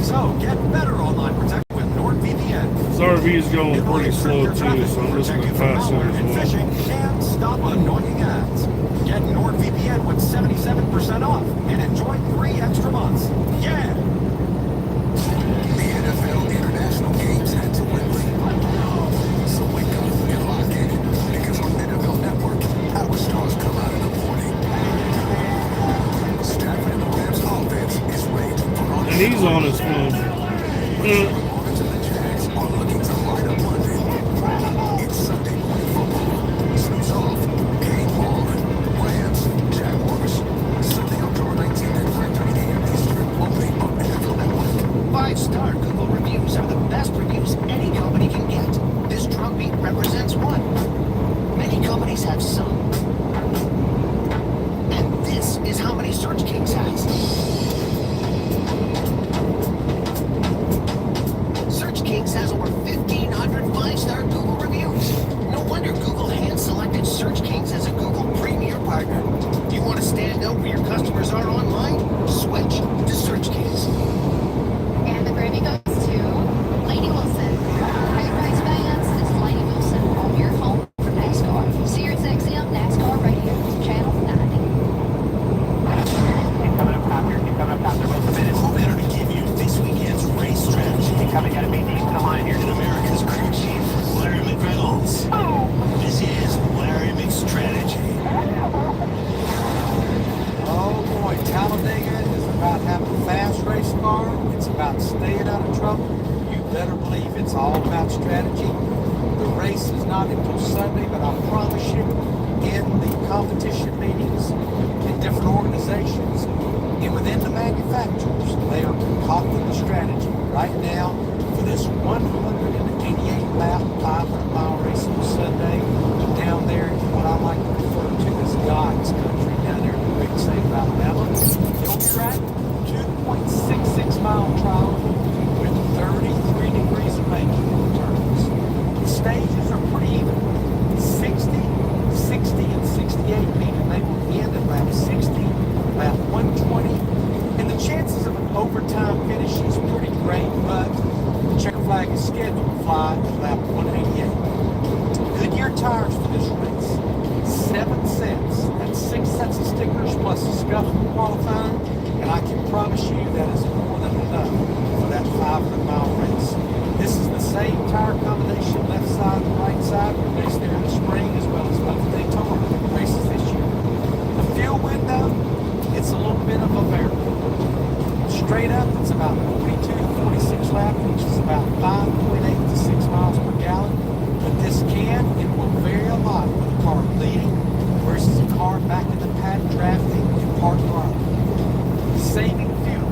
H: So get better online protection with NordVPN.
A: This RV is going pretty slow too, so I'm just gonna pass it as well.
H: Fishing and stop annoying ads. Get NordVPN with 77% off and enjoy 3 extra months. Yeah!
K: The NFL international games had to win. So wake up and lock in, because on NFL Network, our stars come out in the morning. Stafford and the Rams offense is ready to put on.
A: And he's on his phone.
K: Hornets and the Jags are looking to light up London. It's Sunday morning football. Snooze off. Game on. Rams, Jaguars. Sunday, October 19th at 5:30 a.m. Eastern. Only on NFL Network.
M: 5-star Google reviews are the best reviews any company can get. This drumbeat represents one. Many companies have some. And this is how many Search Kings has. Search Kings has over 1,500 5-star Google reviews. No wonder Google hand-selected Search Kings as a Google Premier Partner. Do you want to stand out where your customers are online? Switch to Search Kings.
L: And the Grammy goes to Lady Wilson. Hey, race fans, this is Lady Wilson on your home for NASCAR. SiriusXM NASCAR Radio, Channel 90.
B: Keep coming up after most minutes.
F: Who better to give you this weekend's race strategy
B: Coming out of deep to the line here.
F: than America's crew chief, Larry McReynolds? This is Larry McStrategy.
E: Oh boy, Talladega is about having a fast race car. It's about staying out of trouble. You better believe it's all about strategy. The race is not until Sunday, but I promise you, in the competition meetings, in different organizations, and within the manufacturers, they are concocting the strategy right now for this 188-lap, 500-mile race on Sunday down there in what I like to refer to as God's country, down there in the great state of Alabama. Hill track, 2.66-mile trial with 33 degrees of banking in the turns. The stages are pretty even. 60, and 68, meaning they will end at lap 60, lap 120, and the chances of an overtime finish is pretty great, but the checker flag is scheduled to fly at lap 188. Goodyear tires for this race, 7 sets. That's 6 sets of stickers plus a scuff from qualifying, and I can promise you that is more than enough for that 500-mile race. This is the same tire combination, left side and right side, we raced there in the spring as well as both Daytona races this year. The fuel window, it's a little bit of a variable. Straight up, it's about 42 to 46 laps, which is about 5.8 to 6 miles per gallon. But this can and will vary a lot with a car leading versus a car back in the pad drafting and park line. Saving fuel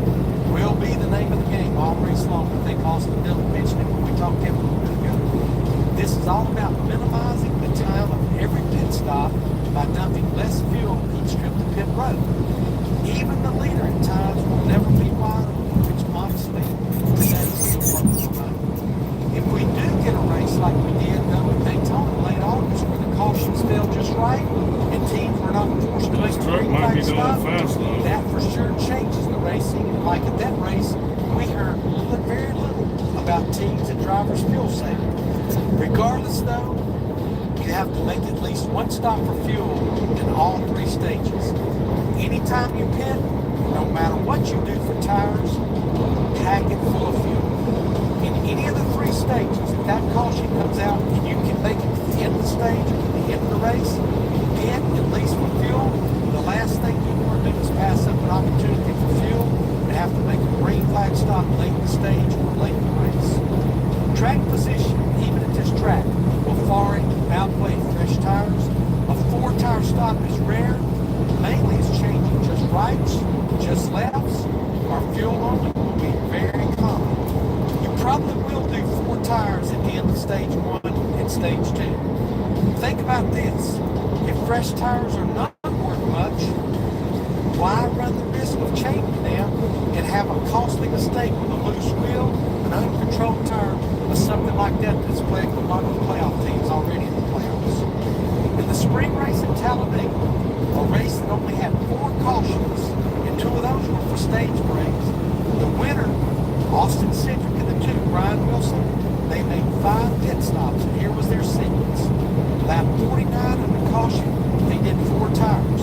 E: will be the name of the game all race long. I think Austin Dillon mentioned it when we talked to him a little bit ago. This is all about minimizing the time of every pit stop by dumping less fuel each trip to pit road. Even the leader at times will never be wide open, which honestly, that is still worth the money. If we do get a race like we did though in Daytona late August where the cautions fell just right and teams were not forced to make
A: This
E: a
A: truck
E: green
A: might be
E: flag
A: going
E: stop,
A: fast though.
E: that for sure changes the racing. And like at that race, we heard very little about teams and drivers' fuel saving. Regardless though, you have to make at least one stop for fuel in all 3 stages. Anytime you pit, no matter what you do for tires, pack it full of fuel. And any of the three stages, if that caution comes out and you can make it to the end of the stage or to the end of the race, then at least for fuel, the last thing you want to do is pass up an opportunity for fuel and have to make a green flag stop late in the stage or late in the race. Track position, even at this track, will far outweigh fresh tires. A 4-tire stop is rare. Mainly it's changing just rights, just lefts, or fuel only will be very common. You probably will do 4 tires at the end of stage 1 and stage 2. Think about this. If fresh tires are not worth much, why run the risk of changing them and have a costly mistake with a loose wheel, an uncontrolled turn, or something like that that's plagued a lot of the playoff teams already in the playoffs? In the spring race in Talladega, a race that only had 4 cautions, and 2 of those were for stage breaks, the winner, Austin Cindric, and the 2, Brian Wilson, they made 5 pit stops, and here was their sequence. Lap 49 under caution, they did 4 tires.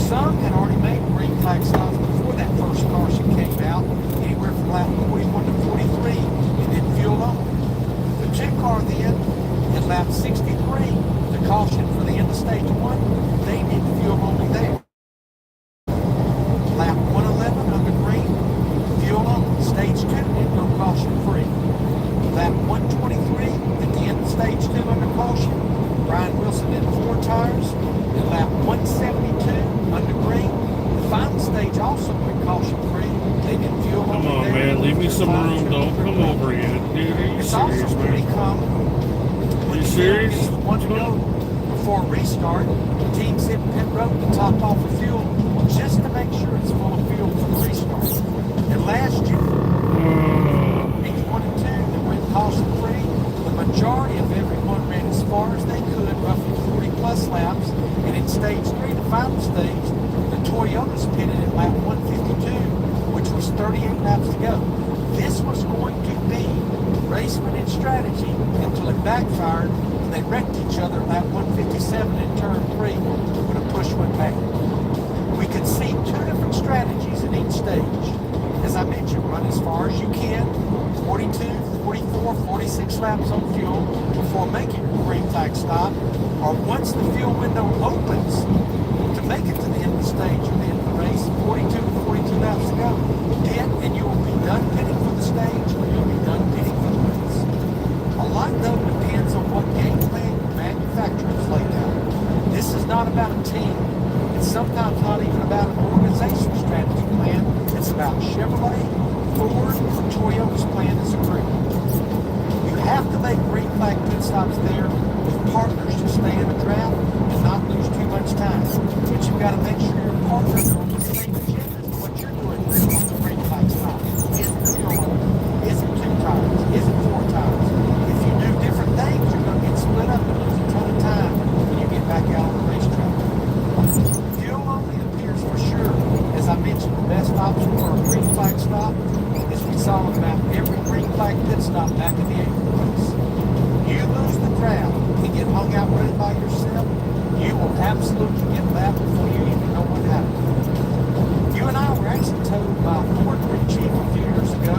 E: Some had already made green flag stops before that first caution came out, anywhere from lap 41 to 43, and did fuel only. The 2 car then, at lap 63, the caution for the end of stage 1, they did fuel only there. Lap 111 under green, fuel only. Stage 2 did no caution free. Lap 123 at the end of stage 2 under caution, Brian Wilson did 4 tires. And lap 172 under green, the final stage also went caution free. They did fuel
A: Come
E: only
A: on,
E: there.
A: man. Leave me some room. Don't come over yet. Dude, are you
E: It's
A: serious,
E: also pretty
A: man?
E: common when
A: You
E: the
A: serious?
E: team gets one to go before restart, teams hit pit road to top off the fuel just to make sure it's full of fuel for the restart. And last year, stage 1 and 2 that went caution free, the majority of everyone ran as far as they could, roughly 40 plus laps. And in stage 3, the final stage, the Toyotas pitted at lap 152, which was 38 laps to go. This was going to be raceman strategy until it backfired and they wrecked each other at lap 157 in turn 3 when a push went back. We could see 2 different strategies in each stage. As I mentioned, run as far as you can, 42, 44, 46 laps on fuel before making your green flag stop, or once the fuel window opens to make it to the end of the stage or the end of the race, 42 to 42 laps to go, then and you will be done pitting for the stage or you'll be done pitting for the race. A lot though depends on what game plan your manufacturer has laid out. This is not about a team. It's sometimes not even about an organizational strategy plan. It's about Chevrolet, Ford, or Toyota's plan as a group. You have to make green flag pit stops there with partners to stay in the draft and not lose too much time. But you've got to make sure your partners are on the same agenda as what you're doing on the green flag stop. Is it fuel only? Is it 2 tires? Is it 4 tires? If you do different things, you're going to get split up and lose a ton of time when you get back out on the racetrack. Fuel only appears for sure, as I mentioned, the best option for a green flag stop, as we saw about every green flag pit stop back in the April race. You lose the crowd and get hung out running by yourself, you will absolutely get lapped before you even know what happened. You and I were actually told by a Ford crew chief a few years ago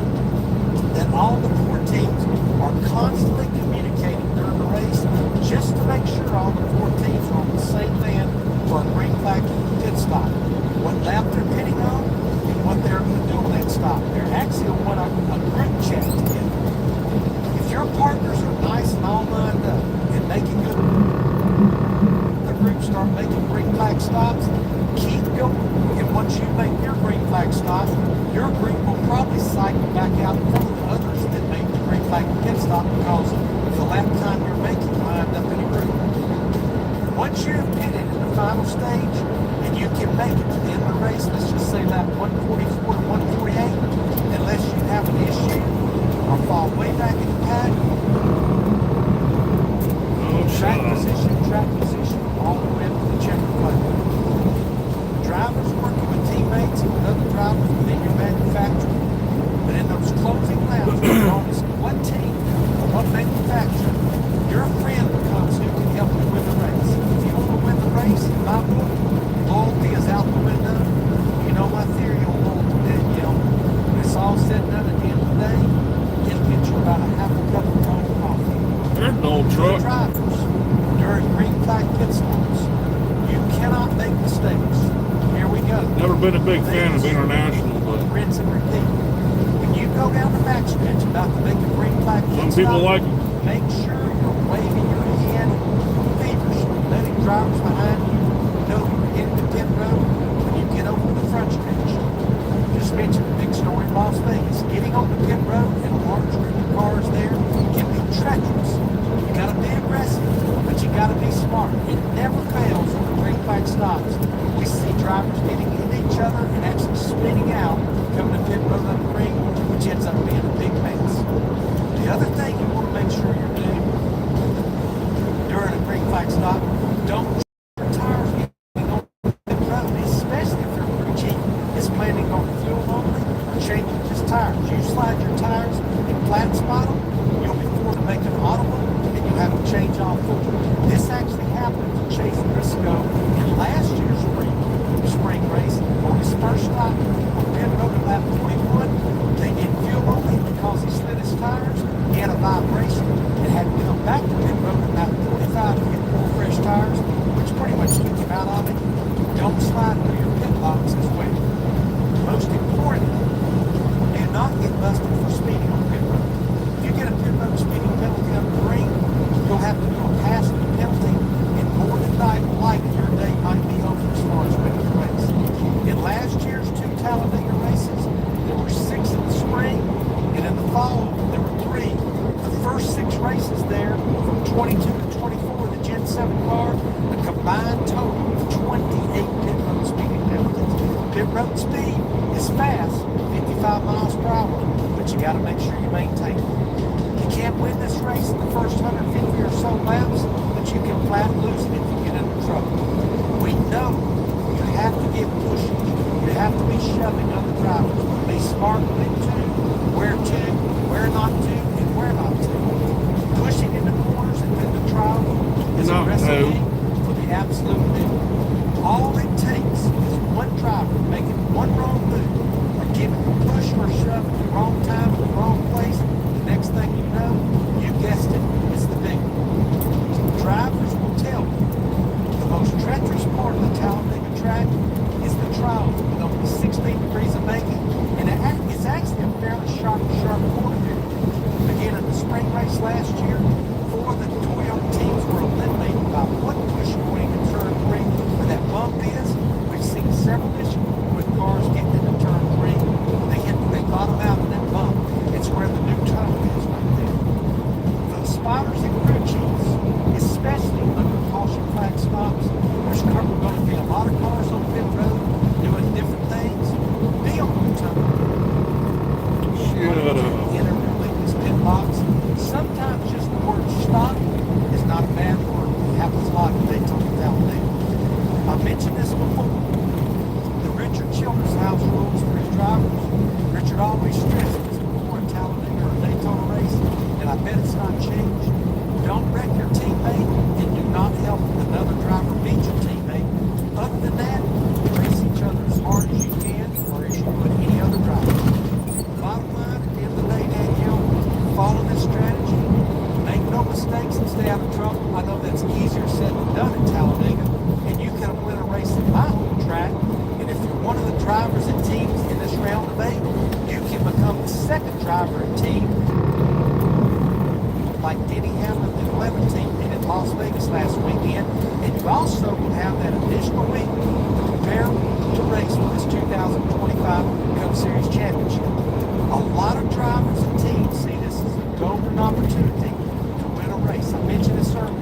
E: that all the Ford teams are constantly communicating during the race just to make sure all the Ford teams are on the same van for a green flag pit stop. What lap they're pitting on and what they're going to do on that stop. They're actually on a group chat together. If your partners are nice and all lined up and making good, the group start making green flag stops, keep going. And once you make your green flag stop, your group will probably cycle back out in front of the others that made the green flag pit stop because of the lap time you're making lined up in a group. Once you've pitted in the final stage and you can make it to the end of the race, let's just say lap 144 to 148, unless you have an issue or fall way back in the pack, track position, all the way up to the checker flag. Drivers working with teammates and with other drivers within your manufacturer, but in those closing laps, regardless of what team or what manufacturer, your friend becomes who can help you win the race. If you want to win the race, in my book, loyalty is out the window. You know my theory on loyalty, Danielle. When it's all said and done at the end of the day, it'll get you about a
A: No
E: The
A: truck.
E: drivers during green flag pit stops, you cannot make mistakes. Here we go.
A: Never been a big fan of international, but
E: Rinse and repeat. When you go down the backstretch about to make a green flag pit
A: some
E: stop,
A: people like it.
E: make sure you're waving your hand feverishly, letting drivers behind you know you're in the pit road when you get over the front stretch. Just mentioned the big story in Las Vegas. Getting on the pit road and a large group of cars there can be treacherous. You gotta be aggressive, but you gotta be smart. It never fails on the green flag stops. We see drivers getting into each other and actually spinning out, coming to pit road on the green, which ends up being a big mess. The other thing you want to make sure you're doing during a green flag stop, don't your tires getting on the pit road, especially if your crew chief is planning on fuel only or changing his tires. You slide your tires and flat spot them, you'll be forced to make an audible and you have to change off full. This actually happened to Chase Briscoe in last year's spring race on his first stop on pit road at lap 21. They did fuel only because he slid his tires. He had a vibration and had to come back to pit road at lap 45 to get more fresh tires, which pretty much took him out of it. Don't slide through your pit box as well. Most importantly, do not get busted for speeding on pit road. If you get a pit road speeding penalty on the green, you'll have to do a pass-through penalty, and more than likely your day might be over as far as winning the race. In last year's 2 Talladega races, there were 6 in the spring, and in the fall, there were 3. The first 6 races there, from 22 to 24, the Gen 7 car, a combined total of 28 pit road speeding penalties. Pit road speed is fast, 55 miles per hour, but you got to make sure you maintain it. You can't win this race in the first 150 or so laps, but you can flat lose it if you get into trouble. We know you have to get pushy. You have to be shoving other drivers. Be smart when to, where not to, and where not to. Pushing in the corners and through the trial is a recipe for the absolute win. All it takes is one driver making one wrong move or giving a push or a shove at the wrong time in the wrong place. The next thing you know, you guessed it, it's the big one. Drivers will tell you the most treacherous part of the Talladega track is the trial with only 16 degrees of banking, and it's actually a fairly sharp corner there. Again, in the spring race last year, 4 of the Toyota teams were eliminated by one push going into turn 3 where that bump is. We've seen several issues with cars getting into turn 3. They bottom out in that bump. It's where the new tunnel is right there. For the spotters and crew chiefs, especially under caution flag stops, there's going to be a lot of cars on pit road doing different things. Be on the tunnel. Enter this pit box. Sometimes just the word stop is not a bad word. It happens a lot in Daytona Talladega. I mentioned this before. The Richard Childress House rules for his drivers. Richard always stresses before a Talladega or a Daytona race, and I bet it's not changed. Don't wreck your teammate and do not help another driver beat your teammate. Other than that, race each other as hard as you can or as you would any other driver. Bottom line, at the end of the day, Danielle, follow this strategy. Make no mistakes and stay out of trouble. I know that's easier said than done in Talladega, and you can win a race at my home track. And if you're one of the drivers and teams in this round of 8, you can become the second driver and team like Denny Hamlin and 11 team did in Las Vegas last weekend. And you also will have that additional week to prepare to race for this 2025 Cup Series Championship. A lot of drivers and teams see this as a golden opportunity to win a race. I mentioned this earlier.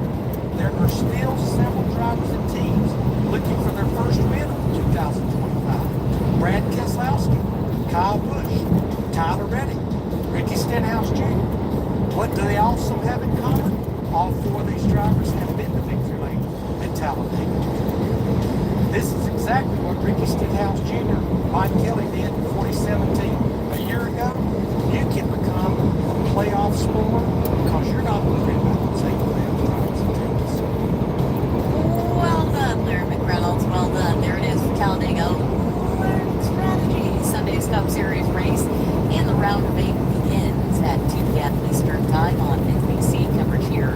E: There are still several drivers and teams looking for their first win of 2025. Brad Keselowski, Kyle Busch, Tyler Reddick, Ricky Stenhouse Jr. What do they also have in common? All 4 of these drivers have been to victory lane at Talladega. This is exactly what Ricky Stenhouse Jr. and Mike Kelly did in 2017. A year ago, you can become a playoff scorer because you're not worried about the same playoff drivers and teams.
C: Well done, Larry McReynolds. Well done. There it is, Talladega. Learn strategy. Sunday's Cup Series race in the round of 8 begins at 2 p.m. Eastern Time on NBC. Coverage here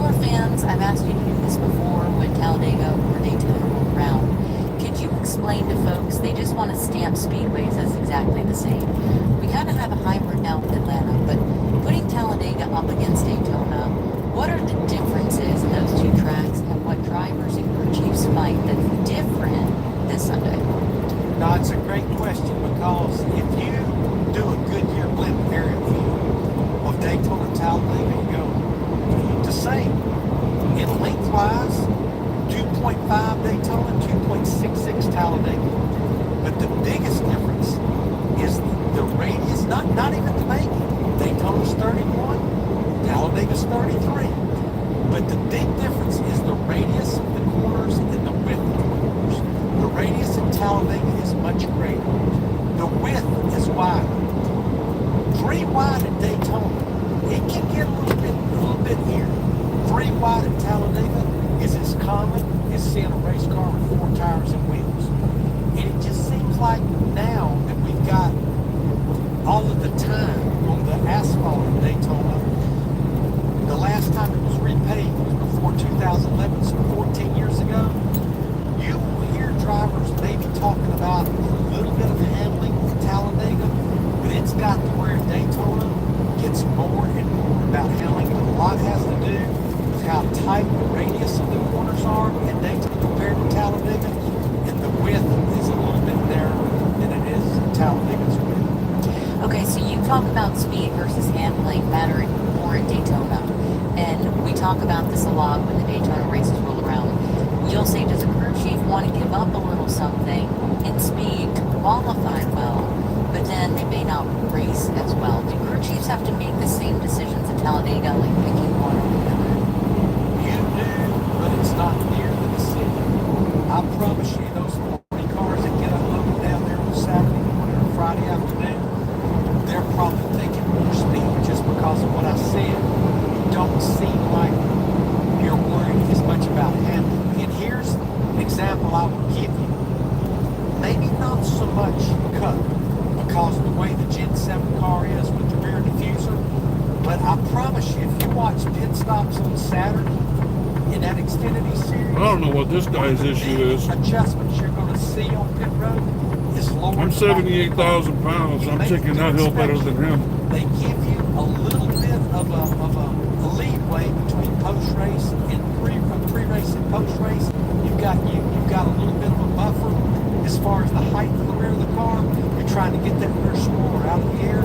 C: Newer fans, I've asked you to do this before when Talladega or Daytona rolled around. Could you explain to folks, they just want to stamp speedways as exactly the same? We kind of have a hybrid now with Atlanta, but putting Talladega up against Daytona, what are the differences in those two tracks and what drivers and crew chiefs fight that's different this Sunday?
E: No, it's a great question because if you do a Goodyear blimp area view of Daytona and Talladega, you go the same. In lengthwise, 2.5 Daytona, 2.66 Talladega. But the biggest difference is the radius, not even the banking. Daytona's 31, Talladega's 33. But the big difference is the radius of the corners and the width of the corners. The radius in Talladega is much greater. The width is wider. 3 wide at Daytona. It can get a little bit here. 3 wide at Talladega is as common as seeing a race car with 4 tires and wheels. And it just seems like now that we've got all of the time on the asphalt at Daytona, the last time it was repaved was before 2011, so 14 years ago, you will hear drivers maybe talking about a little bit of handling at Talladega, but it's got to where Daytona gets more and more about handling. And a lot has to do with how tight the radius of the corners are at Daytona compared to Talladega, and the width is a little bit narrower than it is Talladega's width.
C: Okay, so you talk about speed versus handling mattering more at Daytona, and we talk about this a lot when the Daytona races roll around. You'll say, does a crew chief want to give up a little something in speed to qualify well, but then they may not race as well? Do crew chiefs have to make the same decisions at Talladega, like picking one or the other?
E: You do, but it's not near the decision. I promise you, those 40 cars that get unloaded down there on Saturday morning or Friday afternoon, they're probably thinking more speed just because of what I said. You don't seem like you're worried as much about handling. And here's an example I will give you. Maybe not so much cut because of the way the Gen 7 car is with the rear diffuser, but I promise you, if you watch pit stops on Saturday in that Xfinity series,
A: I don't know what this guy's issue is.
E: Adjustments you're going to see on pit road is lower.
A: I'm 78,000 pounds. I'm taking that hill better than him.
E: They give you a little bit of a leeway between post-race and pre-race and post-race. You've got a little bit of a buffer as far as the height of the rear of the car. You're trying to get that rear spoiler out of the air.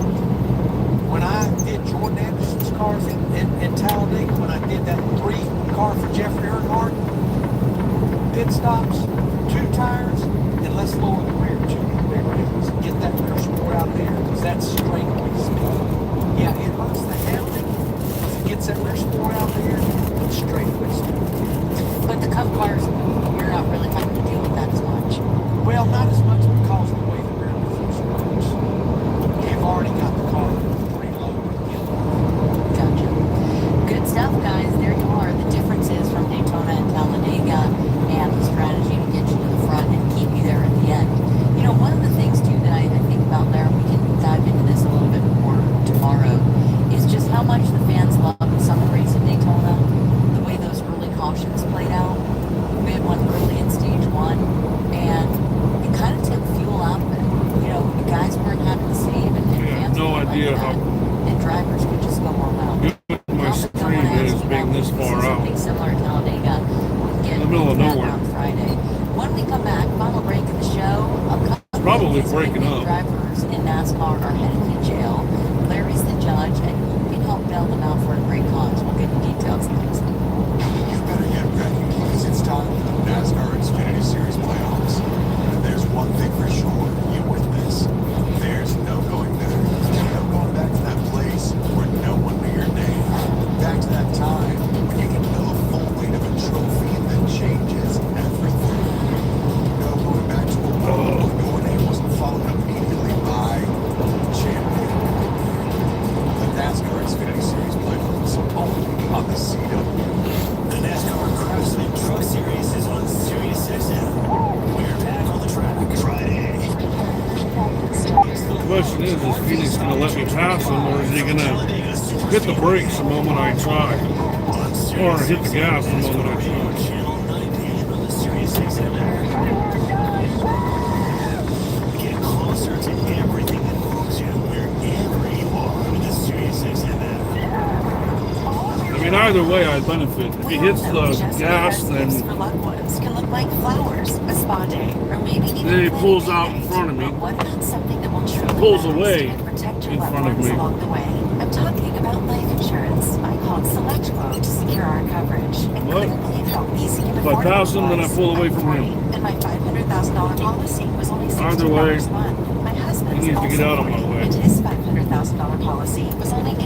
E: When I did Jordan Anderson's cars in Talladega, when I did that 3 car for Jeffrey Earnhardt, pit stops, 2 tires, and let's lower the rear 2 big rims. Get that rear spoiler out of the air because that's straightaway speed. Yeah, it hurts the handling because it gets that rear spoiler out of the air, but straightaway speed.
C: But the Cup cars, you're not really having to deal with that as much.
E: Well, not as much because of the way the rear diffuser works. You've already got the car preloaded.
C: Gotcha. Good stuff, guys. There you are. The differences from Daytona and Talladega and the strategy to get you to the front and keep you there at the end. You know, one of the things, too, that I think about there, we can dive into this a little bit more tomorrow, is just how much the fans love the summer race at Daytona, the way those early cautions played out. We had one early in stage 1, and it kind of took fuel out of it. You know, the guys weren't having to save, and fans
A: no
C: weren't
A: idea
C: like
A: how
C: that, and drivers could just go more well.
A: my screen is being this far out.
C: Something similar to Talladega. We can get
A: In the middle of
C: into that
A: nowhere.
C: on Friday. When we come back, final break of the show.
A: It's probably breaking up.
C: Drivers in NASCAR are headed to jail. Larry's the judge, and you can help bail them out for a great cause. We'll get the details next.
K: You better get ready because it's time for the NASCAR Xfinity Series playoffs. And there's one thing for sure, you win this. There's no going back. No going back to that place where no one knew your name. Back to that time when you can feel the full weight of a trophy that changes everything. No going back to a world where your name wasn't followed immediately by champion. The NASCAR Xfinity Series playoffs only on the CW.
F: The NASCAR Craftsman Truck Series is on Sirius XM. We're back on the track Friday.
A: The question is Phoenix going to let me pass him, or is he going to hit the brakes the moment I try?
F: On Sirius
A: Or hit the gas the moment I should.
F: Channel 90 on the Sirius XM app. Get closer to everything that moves you wherever you are with the Sirius XM app.
A: I mean, either way, I benefit. If he hits the gas, then
C: for loved ones can look like flowers, a spa day, or maybe even
A: then he pulls out in front of me.
C: But what about something that will truly
A: Pulls
C: last
A: away
C: and protect your
A: in
C: loved
A: front of
C: ones
A: me.
C: along the way? I'm talking about life insurance. I called SelectQuote to secure our coverage and
A: What?
C: couldn't believe how easy and
A: If I
C: affordable
A: pass him,
C: it
A: then I
C: was.
A: pull away
C: I'm
A: from
C: 40,
A: him.
C: and my $500,000 policy was only
A: Either
C: $16
A: way,
C: a month. My husband's
A: he needs to get
C: also
A: out of my
C: 40,
A: way.
C: and his $500,000 policy was only $18 a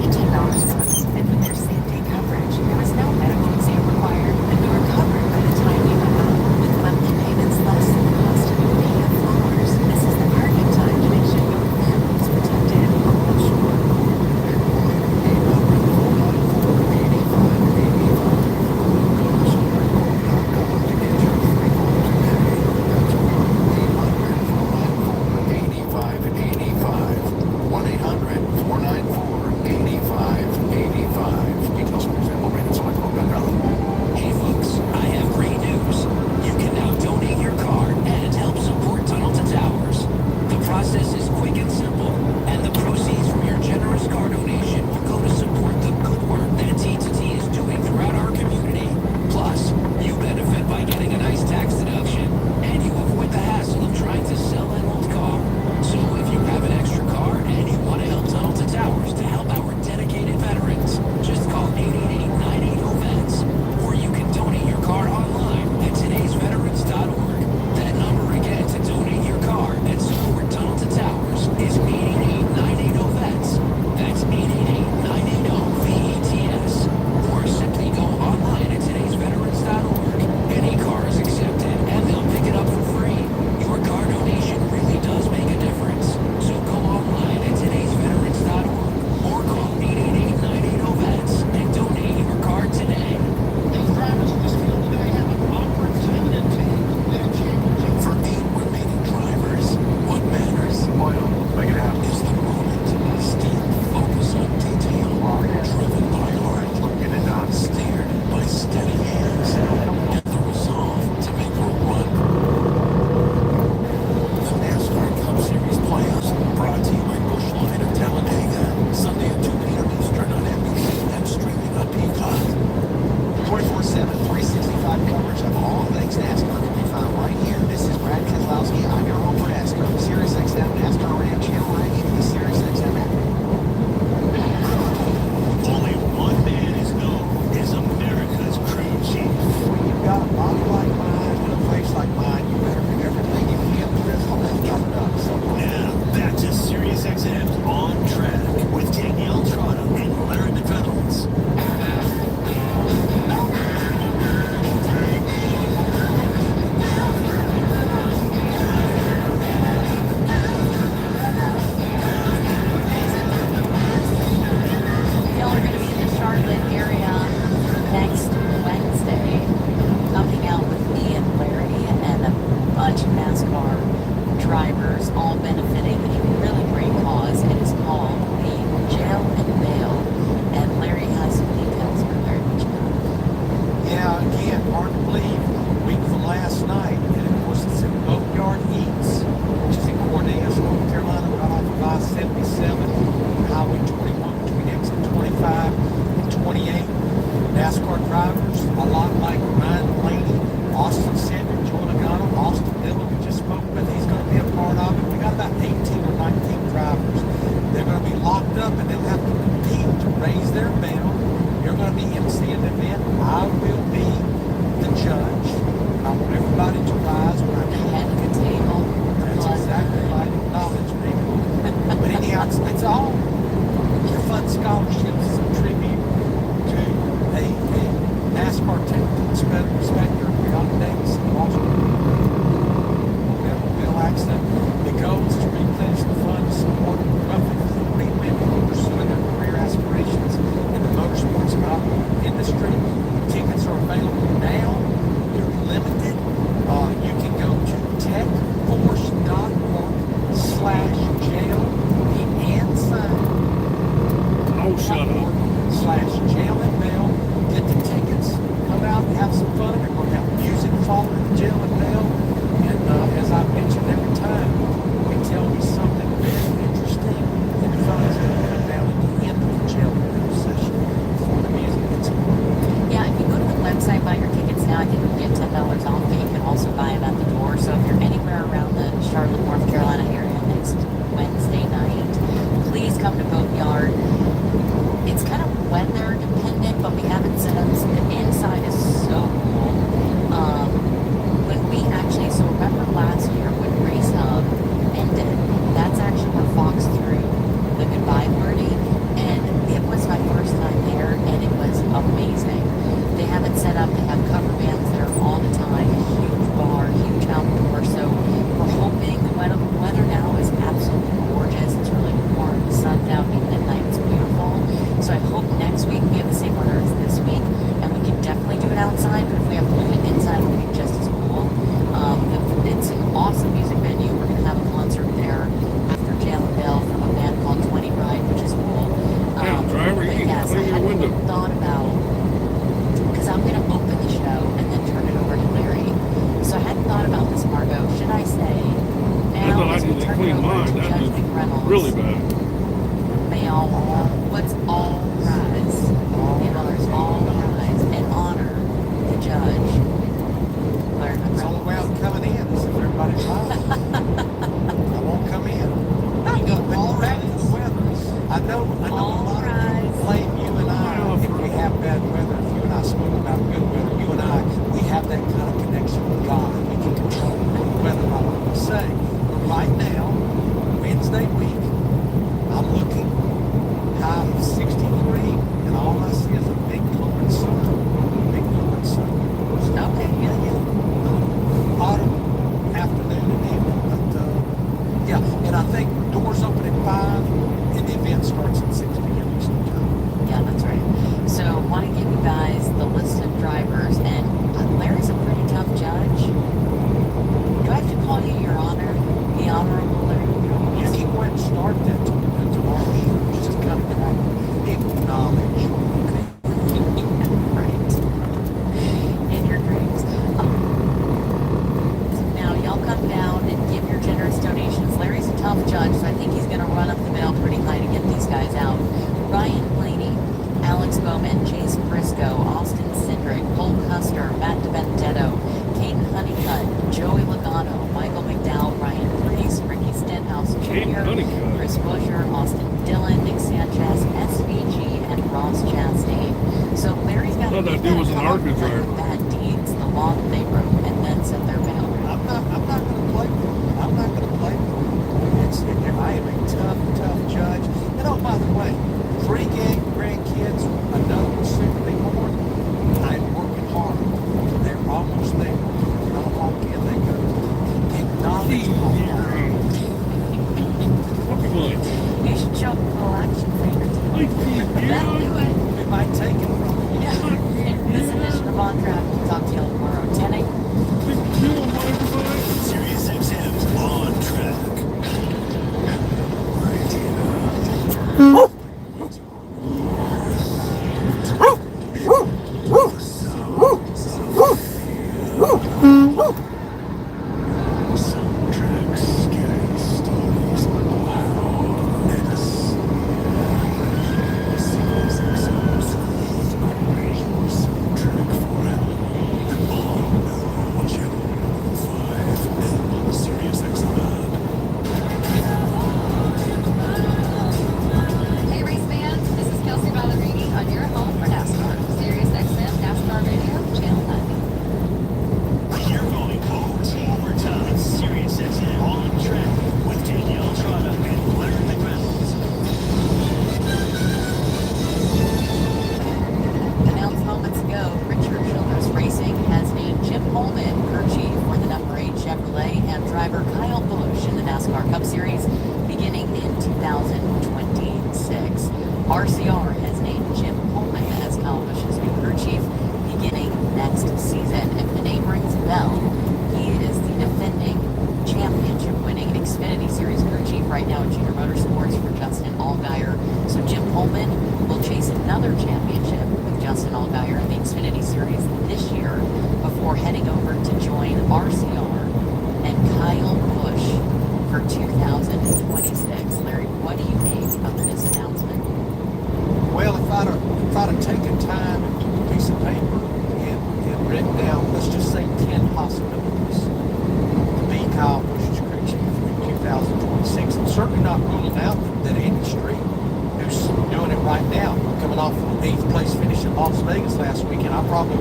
C: month. And with their same-day coverage, there was no medical exam required, and we were covered by the time we went home, with monthly payments less than the cost of a bouquet of flowers. This is the perfect time to make sure your family is protected.
F: Hey folks, I have great news. You can now donate your car and help support Tunnel to Towers. The process is quick and simple, and the proceeds from your generous car donation will go to support the good work that T2T is doing throughout our community. Plus, you benefit by getting a nice tax deduction, and you avoid the hassle of trying to sell an old car. So if you have an extra car and you want to help Tunnel to Towers to help our dedicated veterans, just call 888-98-VETS, or you can donate your car online at today'sveterans.org. That number again to donate your car and support Tunnel to Towers is 888-98-VETS. That's 888-980-VETS. Or simply go online at today'sveterans.org. Any car is accepted and they'll pick it up for free. Your car donation really does make a difference. So go online at today'sveterans.org or call 888-980-VETS and donate your car today. For 8 remaining drivers, what matters is the moment. Still focus on detail, driven by heart, steered by steady hands, and the resolve to make a run. The NASCAR Cup Series playoffs brought to you by Busch Line of Talladega. Sunday at 2 p.m. Eastern on NBC and streaming on Peacock.
E: 24/7, 365 coverage of all things NASCAR can be found right here. This is Brad Keselowski. I'm your home for NASCAR. Sirius XM NASCAR Radio Channel 90 and the Sirius XM app.
F: Only one man is known as America's crew chief.
E: When you've got a body like mine and a face like mine, you better do everything you can to dress all that covered up. So
F: Now, back to Sirius XM's On Track with Danielle Trotta and Larry McReynolds.
C: Y'all are going to be in the Charlotte area next Wednesday, coming out with me and Larry and a bunch of NASCAR drivers, all benefiting a really great cause. It is called the Jail and Bail, and Larry has some details for Larry.
E: yeah, again, hard to believe. A week from last night, and of course it's in Boatyard Eats, which is in Cornelius, North Carolina, right off of I-77, Highway 21 between exit 25 and 28. NASCAR drivers, a lot like Ryan Blaney, Austin Sander, Joe Logano, Austin Dillon, we just spoke with. He's going to be a part of it. We got about 18 or 19 drivers. They're going to be locked up and they'll have to compete to raise their bail. You're going to be emceeing the event. I will be the judge. I want everybody to have some fun. They're going to have music following the jail and bell. And as I mentioned, every time we tell you something very interesting, and fun is going to come down at the end of the jail and bell session before the music gets on.
C: Yeah, if you go to the website, buy your tickets now, I think you get $10 off, but you can also buy them at the door. So if you're anywhere around the Charlotte, North Carolina area next Wednesday night, please come to Boatyard. It's kind of weather dependent, but we haven't set up. The inside is so cool. When we actually, so remember last year when Race Hub ended, that's actually where Fox threw the goodbye party, and it was my first time there, and it was amazing. They have it set up, they have cover bands there all the time, huge bar, huge outdoor, so we're hoping the weather now is absolutely gorgeous. It's really warm, the sun's out, even at night it's beautiful. So I hope next week we have the same weather as this week, and we can definitely do it outside, but if we have to do it inside, it'll be just as cool. It's an awesome music venue. We're going to have a concert there after Jail and Bell from a band called 20 Ride, which is cool.
A: Driver, you can clean your window.
C: Thought about, because I'm going to open the show and then turn it over to Larry. So I hadn't thought about this, Margot. Should I say,
A: I thought I
C: as we
A: need to
C: turn
A: clean
C: it over
A: mine.
C: to
A: That
C: Judge
A: was
C: McReynolds,
A: really bad.
C: may all rise. In others, all rise and honor the judge. Larry
E: It's all
C: McReynolds.
E: about coming in, as if everybody's lying. I won't come in.
C: You go, all
E: Back to the weather. I know a
C: All
E: lot of
C: rise.
E: people blame you and I if we have bad weather. If you and I spoke about good weather, you and I, we have that kind of connection with God. We can control the weather by what we say. But right now, Wednesday week, I'm looking high of 63, and all I see is a big glowing sun. Big glowing sun.
C: Okay, yeah.
E: Autumn afternoon and evening, but yeah, and I think doors open at 5 and the event starts at 6 p.m. Eastern time.
C: Yeah, that's right. So I want to give you guys the list of drivers, and Larry's a pretty tough judge. Do I have to call you Your Honor? The Honorable Larry?
E: You can go ahead and start that tomorrow. It's just kind of acknowledge.
C: Right. In your dreams. Now, y'all come down and give your generous donations. Larry's a tough judge, so I think he's going to run up the bail pretty high to get these guys out. Ryan Blaney, Alex Bowman, Chase Briscoe, Austin Cindric, Cole Custer, Matt DiBenedetto, Caden Honeycutt, Joey Logano, Michael McDowell, Ryan Priest, Ricky Stenhouse Jr., Chris Busher, Austin Dillon, Nick Sanchez, SVG, and Ross Chastain. So Larry's got to
A: That dude was an Arca driver.
C: bad deeds, the law that they broke, and then set their bail.
E: I'm not going to play with it. I'm not going to play with it. I am a tough judge. And oh, by the way, 3 grandkids, another one soon to be born. I'm working hard. They're almost there. When I walk in, they go, acknowledge my hard.
C: You should show them a little action figures. That'll do it.
E: It might take it from me.
C: Yeah. This edition of On Track, we'll talk to you tomorrow. 10 a.m.
F: Sirius XM's On Track. Radio.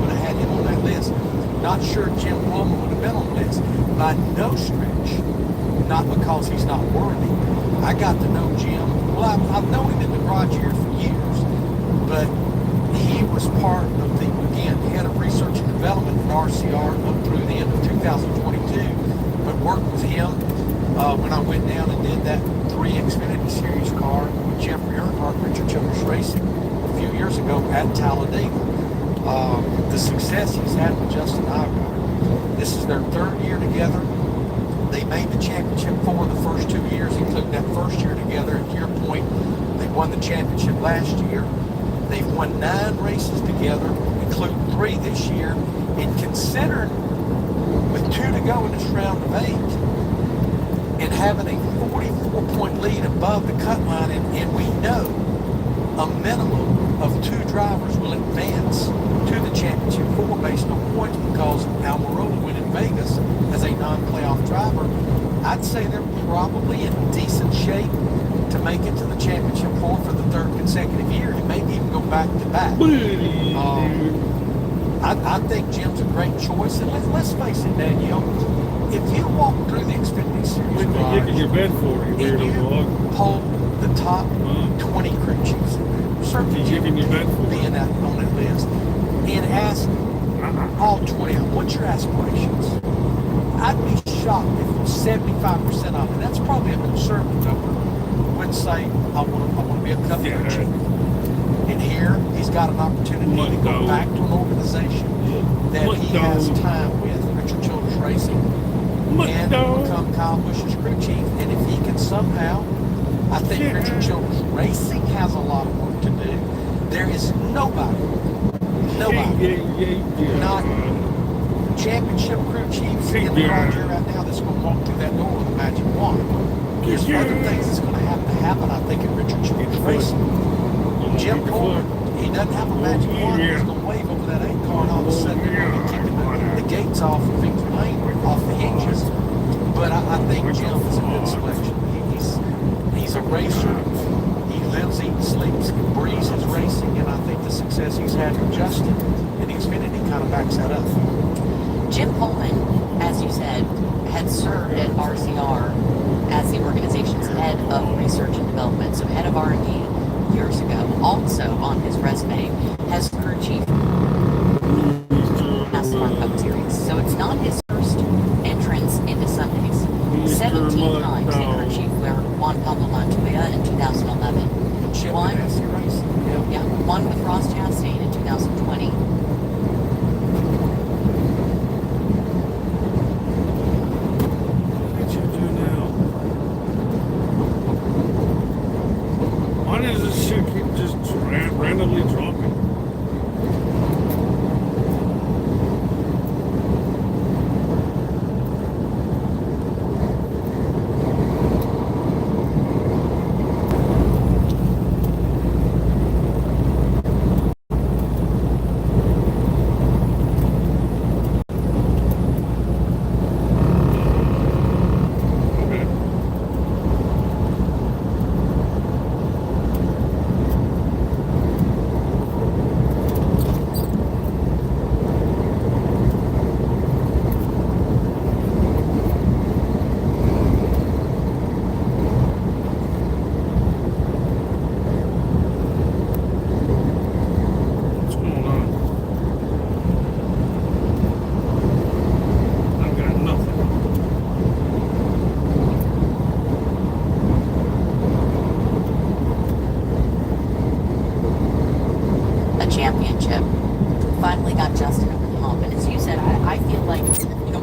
E: would have had him on that list. Not sure Jim Pullman would have been on the list. By no stretch, not because he's not worthy. I got to know Jim. Well, I've known him in the garage here for years, but he was part of the, again, head of research and development at RCR up through the end of 2022, but worked with him when I went down and did that 3 Xfinity Series car with Jeffrey Earnhardt, Richard Childress Racing, a few years ago at Talladega. The success he's had with Justin Allgaier. This is their 3rd year together. They made the championship 4 the first 2 years, including that first year together. And to your point, they won the championship last year. They've won 9 races together, including 3 this year. And considering with 2 to go in this round of 8, and having a 44-point lead above the cut line, and we know a minimum of 2 drivers will advance to the championship 4 based on points because Almirola went in Vegas as a non-playoff driver. I'd say they're probably in decent shape to make it to the championship 4 for the 3rd consecutive year and maybe even go back to back. I think Jim's a great choice. And let's face it, Danielle, if you walk through the Xfinity Series
A: What are you kicking your bed for, you weirdo dog?
E: Poll the top 20 crew chiefs. Certainly Jim
A: your bed for
E: being on that list. And ask all 20 of them, what's your aspirations? I'd be shocked if 75% of them, that's probably a conservative number, would say, I want to be a cup crew chief. And here, he's got an opportunity to go back to an organization that he has time with, Richard Childress Racing, and become Kyle Busch's crew chief. And if he can somehow, I think Richard Childress Racing has a lot of work to do. There is nobody, not championship crew chiefs in the garage here right now that's going to walk through that door with a magic wand. There's other things that's going to have to happen, I think, at Richard Childress Racing. Jim Coleman, he doesn't have a magic wand. He's going to wave over that 8 car, and all of a sudden they're going to be kicking the gates off of his plane, off the hinges. But I think Jim is a good selection. He's a racer. He lives, eats, sleeps, and breathes his racing, and I think the success he's had with Justin and Xfinity kind of backs that up.
C: Jim Pullman, as you said, had served at RCR as the organization's head of research and development, so head of R&D years ago. Also on his resume has crew chief NASCAR Cup Series. So it's not his first entrance into Sundays. 17 times the crew chief won Pablo Montoya in 2011. One with Ross Chastain in 2020.
A: What you do now? Why does this shit keep just randomly dropping?
C: Championship finally got Justin over the hump. And as you said, I feel like,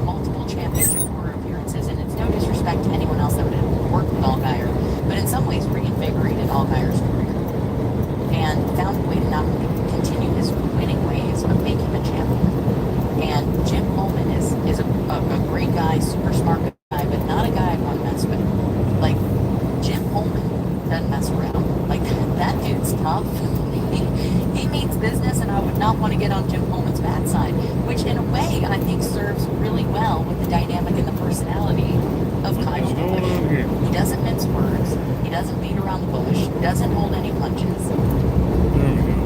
C: multiple championship tour appearances, and it's no disrespect to anyone else that would have worked with Allgaier, but in some ways reinvigorated Allgaier's career and found a way to not only continue his winning ways, but make him a champion. And Jim Pullman is a great guy, super smart guy, but not a guy I'd want to mess with. Like, Jim Pullman doesn't mess around. Like, that dude's tough. He means business, and I would not want to get on Jim Pullman's bad side, which in a way I think serves really well with the dynamic and the personality of Kyle Busch. He doesn't mince words. He doesn't beat around the bush. He doesn't hold any punches.
A: There we go.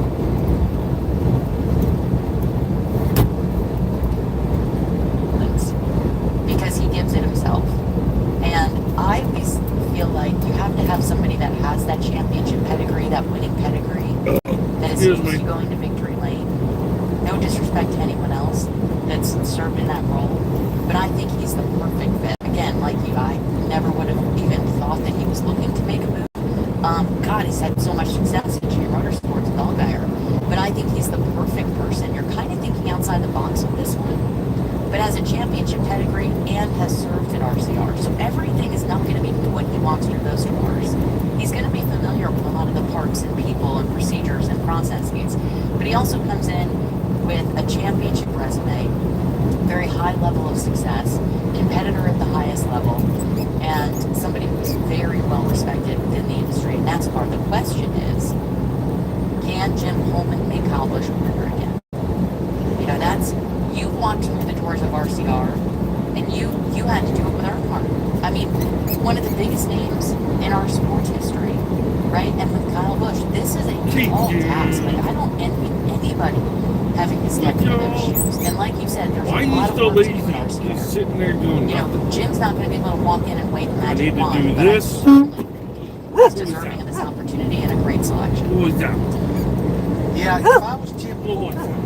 C: chance with this one, but has a championship pedigree and has served at RCR. So everything is not going to be what he walks through those doors. He's going to be familiar with a lot of the parts and people and procedures and processes, but he also comes in with a championship resume, very high level of success, competitor at the highest level, and somebody who's very well respected within the industry in NASCAR. The question is, can Jim Holman make Kyle Busch a winner again? You know, that's, you walked through the doors of RCR, and you had to do it with Earnhardt. I mean, one of the biggest names in our sports history, right? And with Kyle Busch, this is a tall task. Like, I don't envy anybody having to step into those shoes. And like you said, there's
A: Why
C: a lot
A: are
C: of
A: you so
C: work to do
A: lazy?
C: in RCR.
A: Just sitting there doing
C: You know,
A: nothing.
C: Jim's not going to be able to walk in and wave the
A: I
C: magic
A: need to
C: wand,
A: do
C: but
A: this.
C: I certainly think he's deserving of this opportunity and a great selection.
A: Who was that?
E: Yeah, if I was Jim
A: Who was
E: Holman,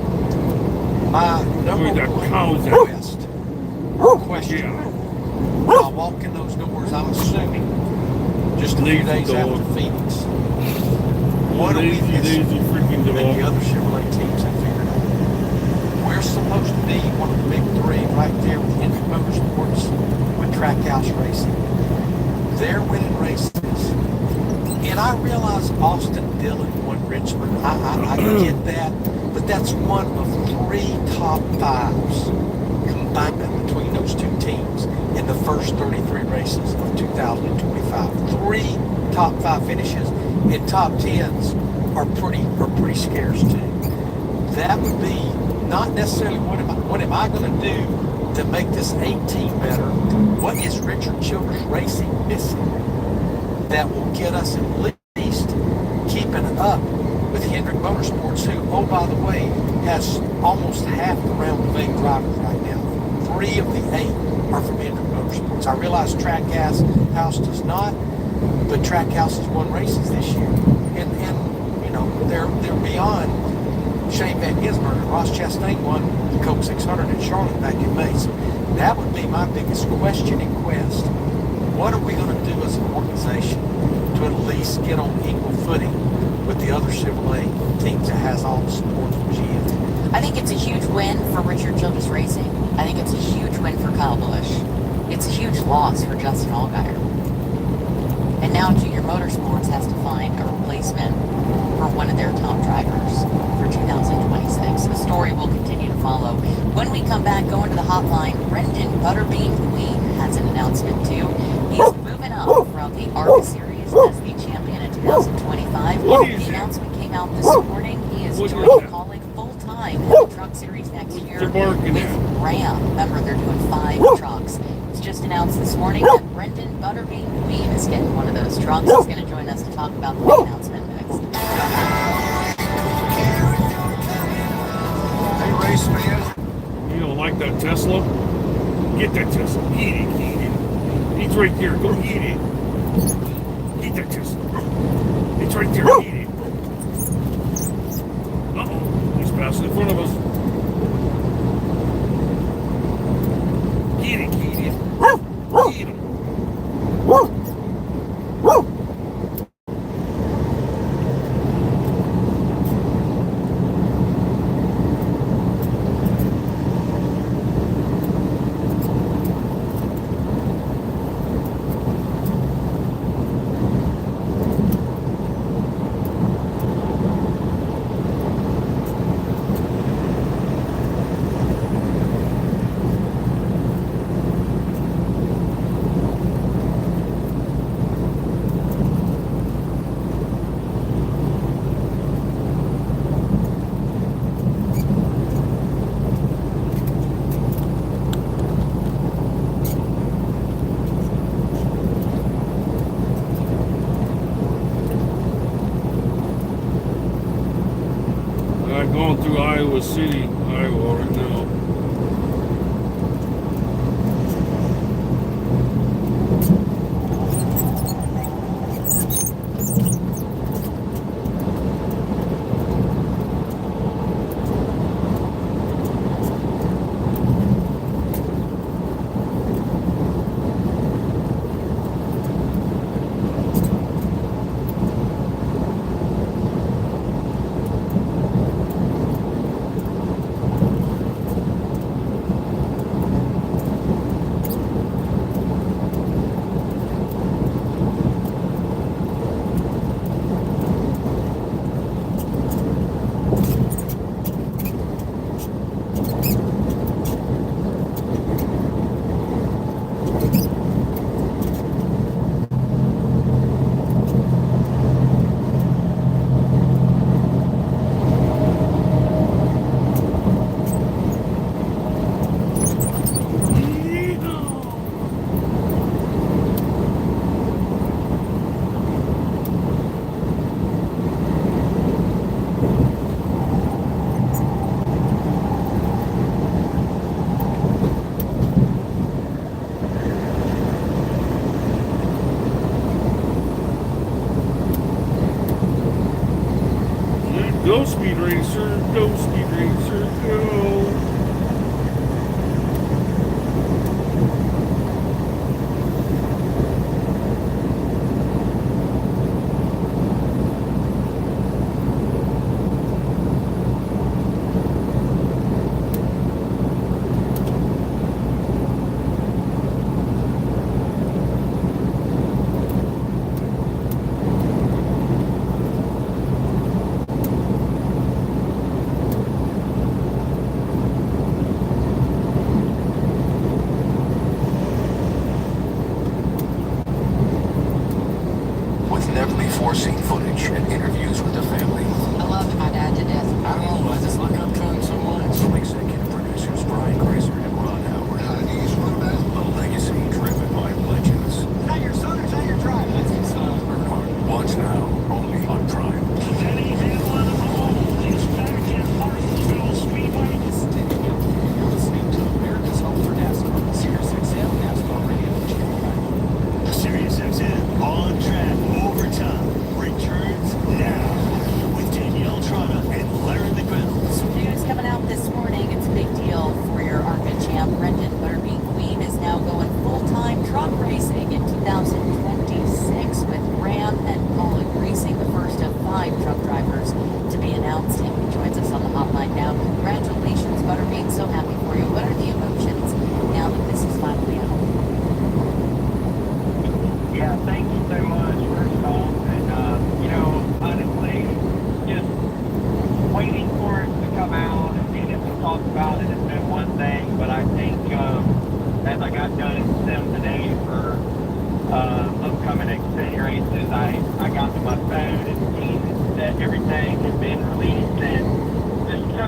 A: that?
E: my
A: Who
E: number
A: was that?
E: one
A: Cow's
E: request, question,
A: Yeah.
E: when I walk in those doors, I'm assuming, just a few
A: Lazy
E: days
A: dog.
E: after Phoenix, what are we
A: Lazy,
E: missing
A: lazy freaking
E: that the
A: dog.
E: other Chevrolet teams have figured out? We're supposed to be one of the big three right there with Hendrick Motorsports, with Trackhouse Racing. They're winning races. And I realize Austin Dillon won Richmond. I get that. But that's one of 3 top 5s combined between those two teams in the first 33 races of 2025. 3 top 5 finishes, and top 10s are pretty scarce too. That would be not necessarily what am I going to do to make this 18 better. What is Richard Childress Racing missing that will get us at least keeping up with Hendrick Motorsports, who, oh, by the way, has almost half the round of 8 drivers right now. 3 of the 8 are from Hendrick Motorsports. I realize Trackhouse does not, but Trackhouse has won races this year. And you know, they're beyond Shane Van Gisbergen. Ross Chastain won the Coke 600 in Charlotte back in May. So that would be my biggest question in Quest. What are we going to do as an organization to at least get on equal footing with the other Chevrolet teams that has all the support from GM?
C: I think it's a huge win for Richard Childress Racing. I think it's a huge win for Kyle Busch. It's a huge loss for Justin Allgaier. And now Junior Motorsports has to find a replacement for one of their top drivers for 2026. The story will continue to follow. When we come back, going to the hotline, Brendan Butterbean Queen has an announcement too. He's moving up from the ARCA Series as the champion in 2025. The announcement came out this morning. He is joining calling full-time in the Truck Series next year with Ram. Remember, they're doing 5 trucks. It's just announced this morning that Brendan Butterbean Queen is getting one of those trucks. He's going to join us to talk about the big announcement next.
E: Hey, race man.
A: You don't like that Tesla? Get that Tesla. Eat it, eat it. It's right there. Go eat it. Eat that Tesla. It's right there. Eat it. Uh-oh. He's passing in front of us. Get it, eat it. Eat him. I'm going through Iowa City, Iowa right now.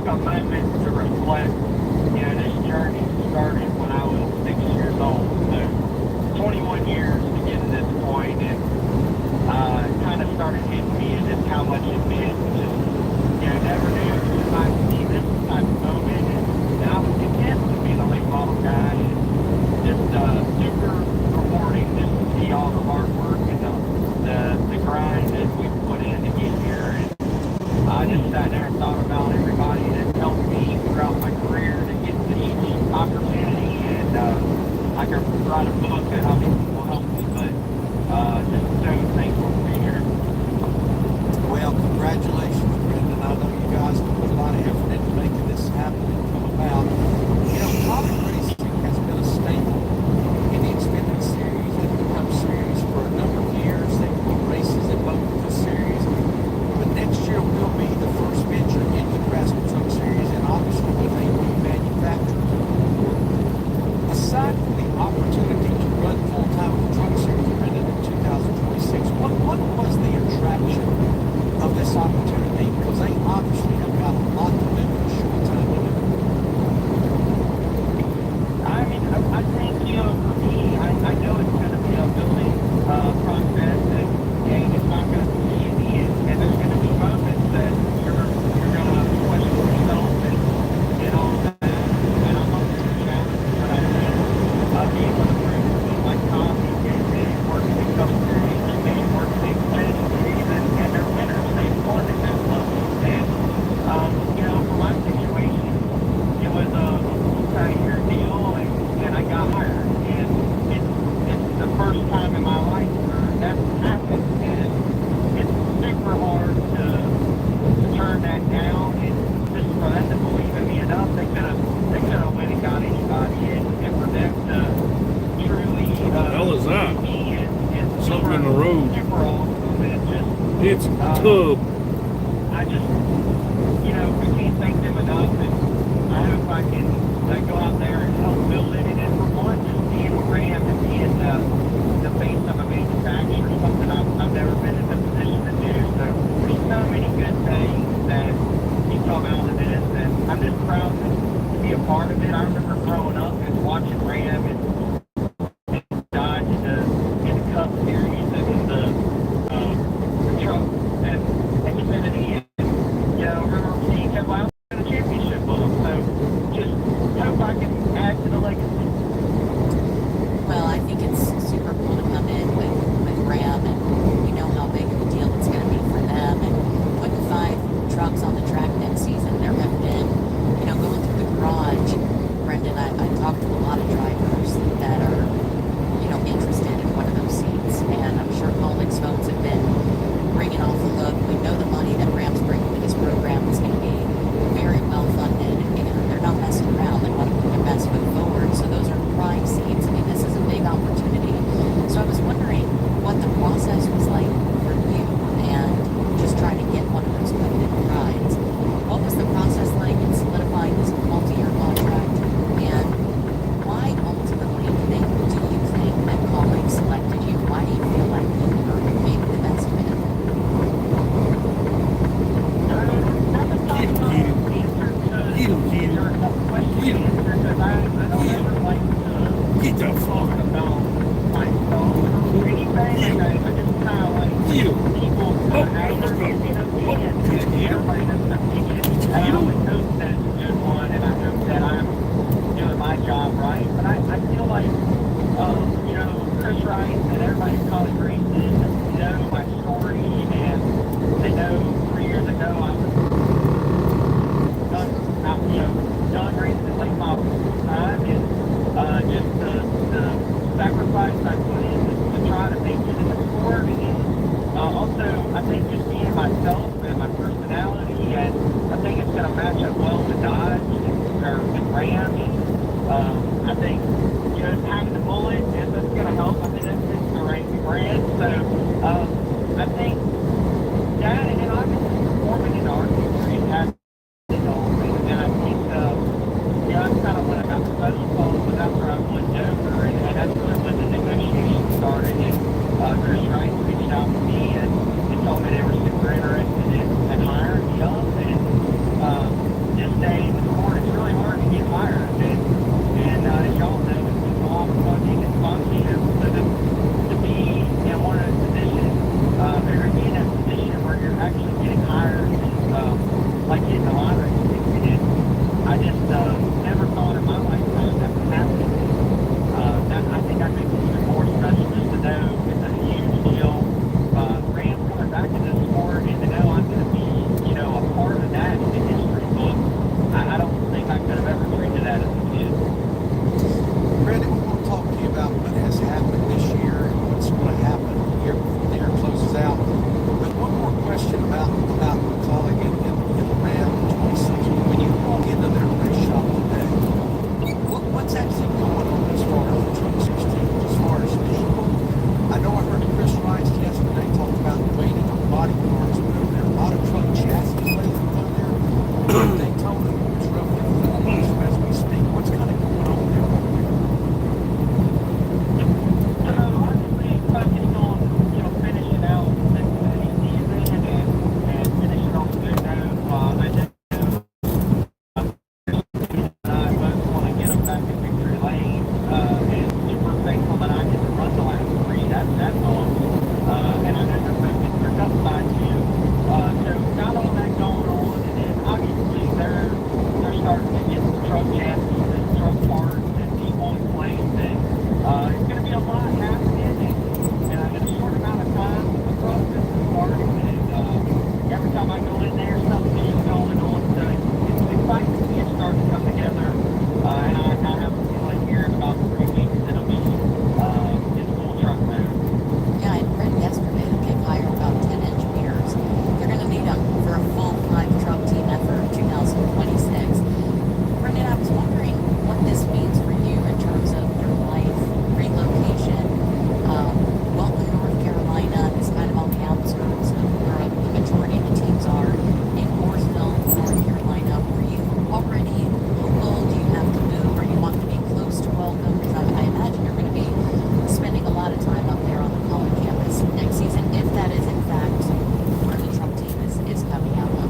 B: commitment to reflect, this journey started when I was 6 years old. So 21 years to get to this point, and it kind of started hitting me just how much it meant. Just, never knew if I could see this type of moment, and I was content to be the late model guy, and just super rewarding just to see all the hard work and the grind that we put in to get here. And I just sat there and thought about everybody that helped me throughout my career to get to each opportunity, and I could write a book that how many people helped me, but just so thankful to be here.
E: Well, congratulations, Brendan. I know you guys put a lot of effort into making this happen and come about. Comic racing has been a staple in the Xfinity Series and the Cup Series for a number of years. There will be races in both of the series. But next year will be the first venture into the Craftsman Truck Series, and obviously with a new manufacturer. Aside from the opportunity to run full-time with the Truck Series, Brendan, in 2026, what was the attraction of this opportunity? Because they obviously have got a lot to do in a short time to do it.
B: I mean, I think, for me, I know it's going to be a building process, and it's not going to be easy, and there's going to be moments that you're going to question yourself and all that, and I'm up to the challenge, but I think being able to bring a team like Tommy and working in Cup Series and working in Xfinity Series, and they're winners, they've won at that level, and, for my situation, it was a multi-year deal, and I got hired, and it's the first time in my life where that's happened, and it's super hard to turn that down, and just for them to believe in me enough, they could have went and got anybody, and for them to truly
A: What the hell is that?
B: me and
A: Something in the road.
B: super awesome, and just
A: It's a tub.
B: I just, we can't thank them enough, and I hope I can go out there and help build it. And for one, just being a Ram and being the face of a manufacturer, something I've never been in a position to do. So there's so many good things that you come out of this, and I'm just proud to be a part of it. I remember growing up and watching Ram and Dodge in the Cup Series and in the truck and Xfinity, and I remember seeing Kevin Wilder in a championship with them. So just hope I can add to the legacy.
C: Well, I think it's super cool to come in with Ram, and we know how big of a deal it's going to be for them. And putting 5 trucks on the track next season, there have been, going through the garage, Brendan, I talked to a lot of drivers that are, interested in one of those seats. And I'm sure Colnick's folks have been bringing off the hook. We know the money that Ram's bringing to this program is going to be very well funded, and they're not messing around. They want to put their best foot forward. So those are prime seats. I mean, this is a big opportunity. So I was wondering what the process was like for you and just trying to get one of those coveted rides. What was the process like in solidifying this multi-year contract, and why ultimately do you think that Colnick selected you? Why do you feel like you were maybe the best fit?
A: Get the fuck
B: about myself or anything. I just kind of like people have their opinion, and everybody has an opinion. And I always hope that it's a good one, and I hope that I'm doing my job right. But I feel like, Chris Wright and everybody in college racing know my story, and they know 3 years ago I was done racing late model time, and just the sacrifice I put in to try to make it in the sport, and also I think just being myself and my personality, and I think it's going to match up well with Dodge and Ram, and I think having the bullet is that's going to help. I think it's the racing brand, so I think that, and then obviously performing in our industry has and I think, that's kind of when I got the special call was after I won Dover, and that's really when the negotiations started, and Chris Wright reached out to me and told me they were super interested in hiring me up, and just parts and people in place, and it's going to be a lot happening, and in a short amount of time, the process is starting, and every time I go in there, something new is going on, so it's exciting to see it start to come together, and I have a feeling here in about 3 weeks it'll be in full truck mode.
C: Yeah, I read yesterday that they've hired about 10 engineers. They're going to need them for a full-time truck team effort in 2026. Brendan, I was wondering what this means for you in terms of your life, relocation. Welcome, North Carolina is kind of on the outskirts of where the majority of the teams are. In Mooresville, North Carolina, were you already local? Do you have to move, or you want to be close to welcome? Because I imagine you're going to be spending a lot of time up there on the college campus next season, if that is in fact where the truck team is coming out of.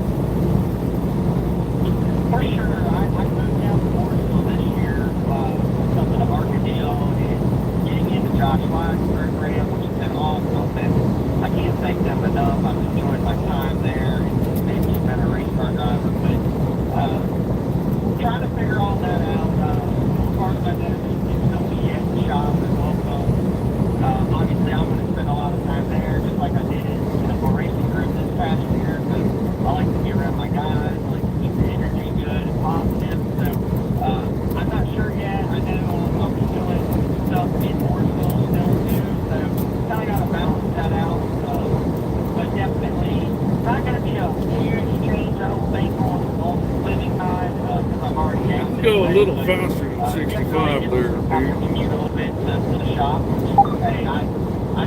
B: For sure, I moved down to Mooresville this year because of the Arkansas and getting into Josh Lyons' program, which has been awesome, and I can't thank them enough. I've enjoyed my time there, and made me a better race car driver, but trying to figure all that out. As far as I know, it's still be at the shop and also, obviously I'm going to spend a lot of time there, just like I did in a racing group this past year, because I like to be around my guys, I like to keep the energy good and positive, so I'm not sure yet. I know I'll be doing stuff in Mooresville still too, so kind of got to balance that out, but definitely not going to be a huge change, I don't think, on living time, because I'm already out there.
A: Go a little faster than 65 there,
B: Have to
A: dude.
B: commute a little bit to the shop, which, hey, I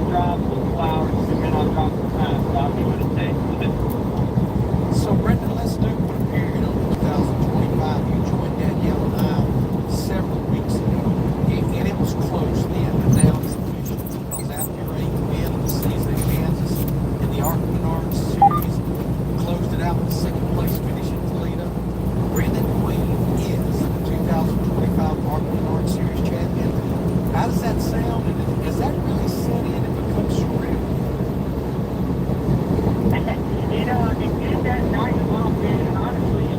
B: drive 2 hours and then I'll drop some time, so I'll see what it takes.
E: So, Brendan, let's do a period on 2025. You joined Danielle and I several weeks ago, and it was close then, but now it's usually because after your 8th win of the season in Kansas in the Arc Menard Series, closed it out with a second place finish in Toledo. Brandon Queen is the 2025 Arc Menard Series champion. How does that sound, and does that really set in and become surreal?
B: It did that night a little bit, and honestly, it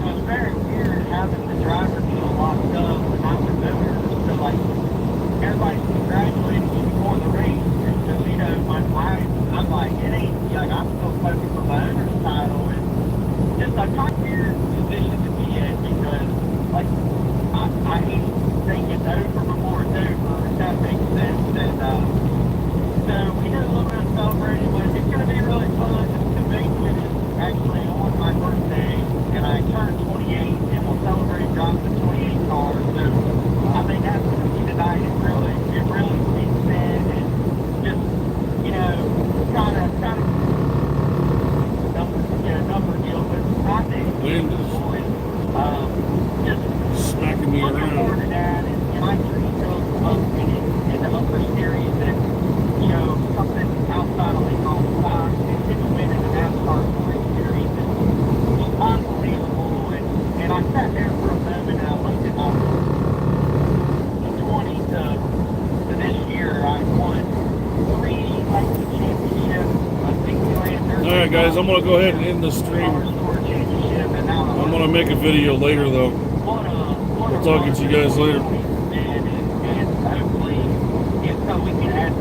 B: was very weird having the driver deal locked up and not with members. So, like, everybody's congratulating you before the race, and so, I'm like, it ain't, like, I'm still fighting for my owner's title, and just a kind of weird position to be in, because, like, I hate saying it's over before it's over, if that makes sense, and, so we did a little bit of celebrating, but it's going to be really fun. The big win is actually on my birthday, and I turned 28, and we'll celebrate dropping the 28 car. So I think that's going to be the night. It really seems in, and just, kind of number deal, but I think
A: Wind is
B: just
A: smacking me
B: looking forward to
A: around.
B: that, and my dream goes up in the upper series, and something outside of Lincoln on the side, and hit the win in the NASCAR 3 series, and it's unbelievable, and I sat there for a moment, and I looked at my 20 to this year, I won 3 Lightning championships, a Dixieland.
A: All right, guys, I'm going to go ahead and end the stream. I'm going to make a video later, though. I'll talk to you guys later.
B: And hopefully, if so, we can add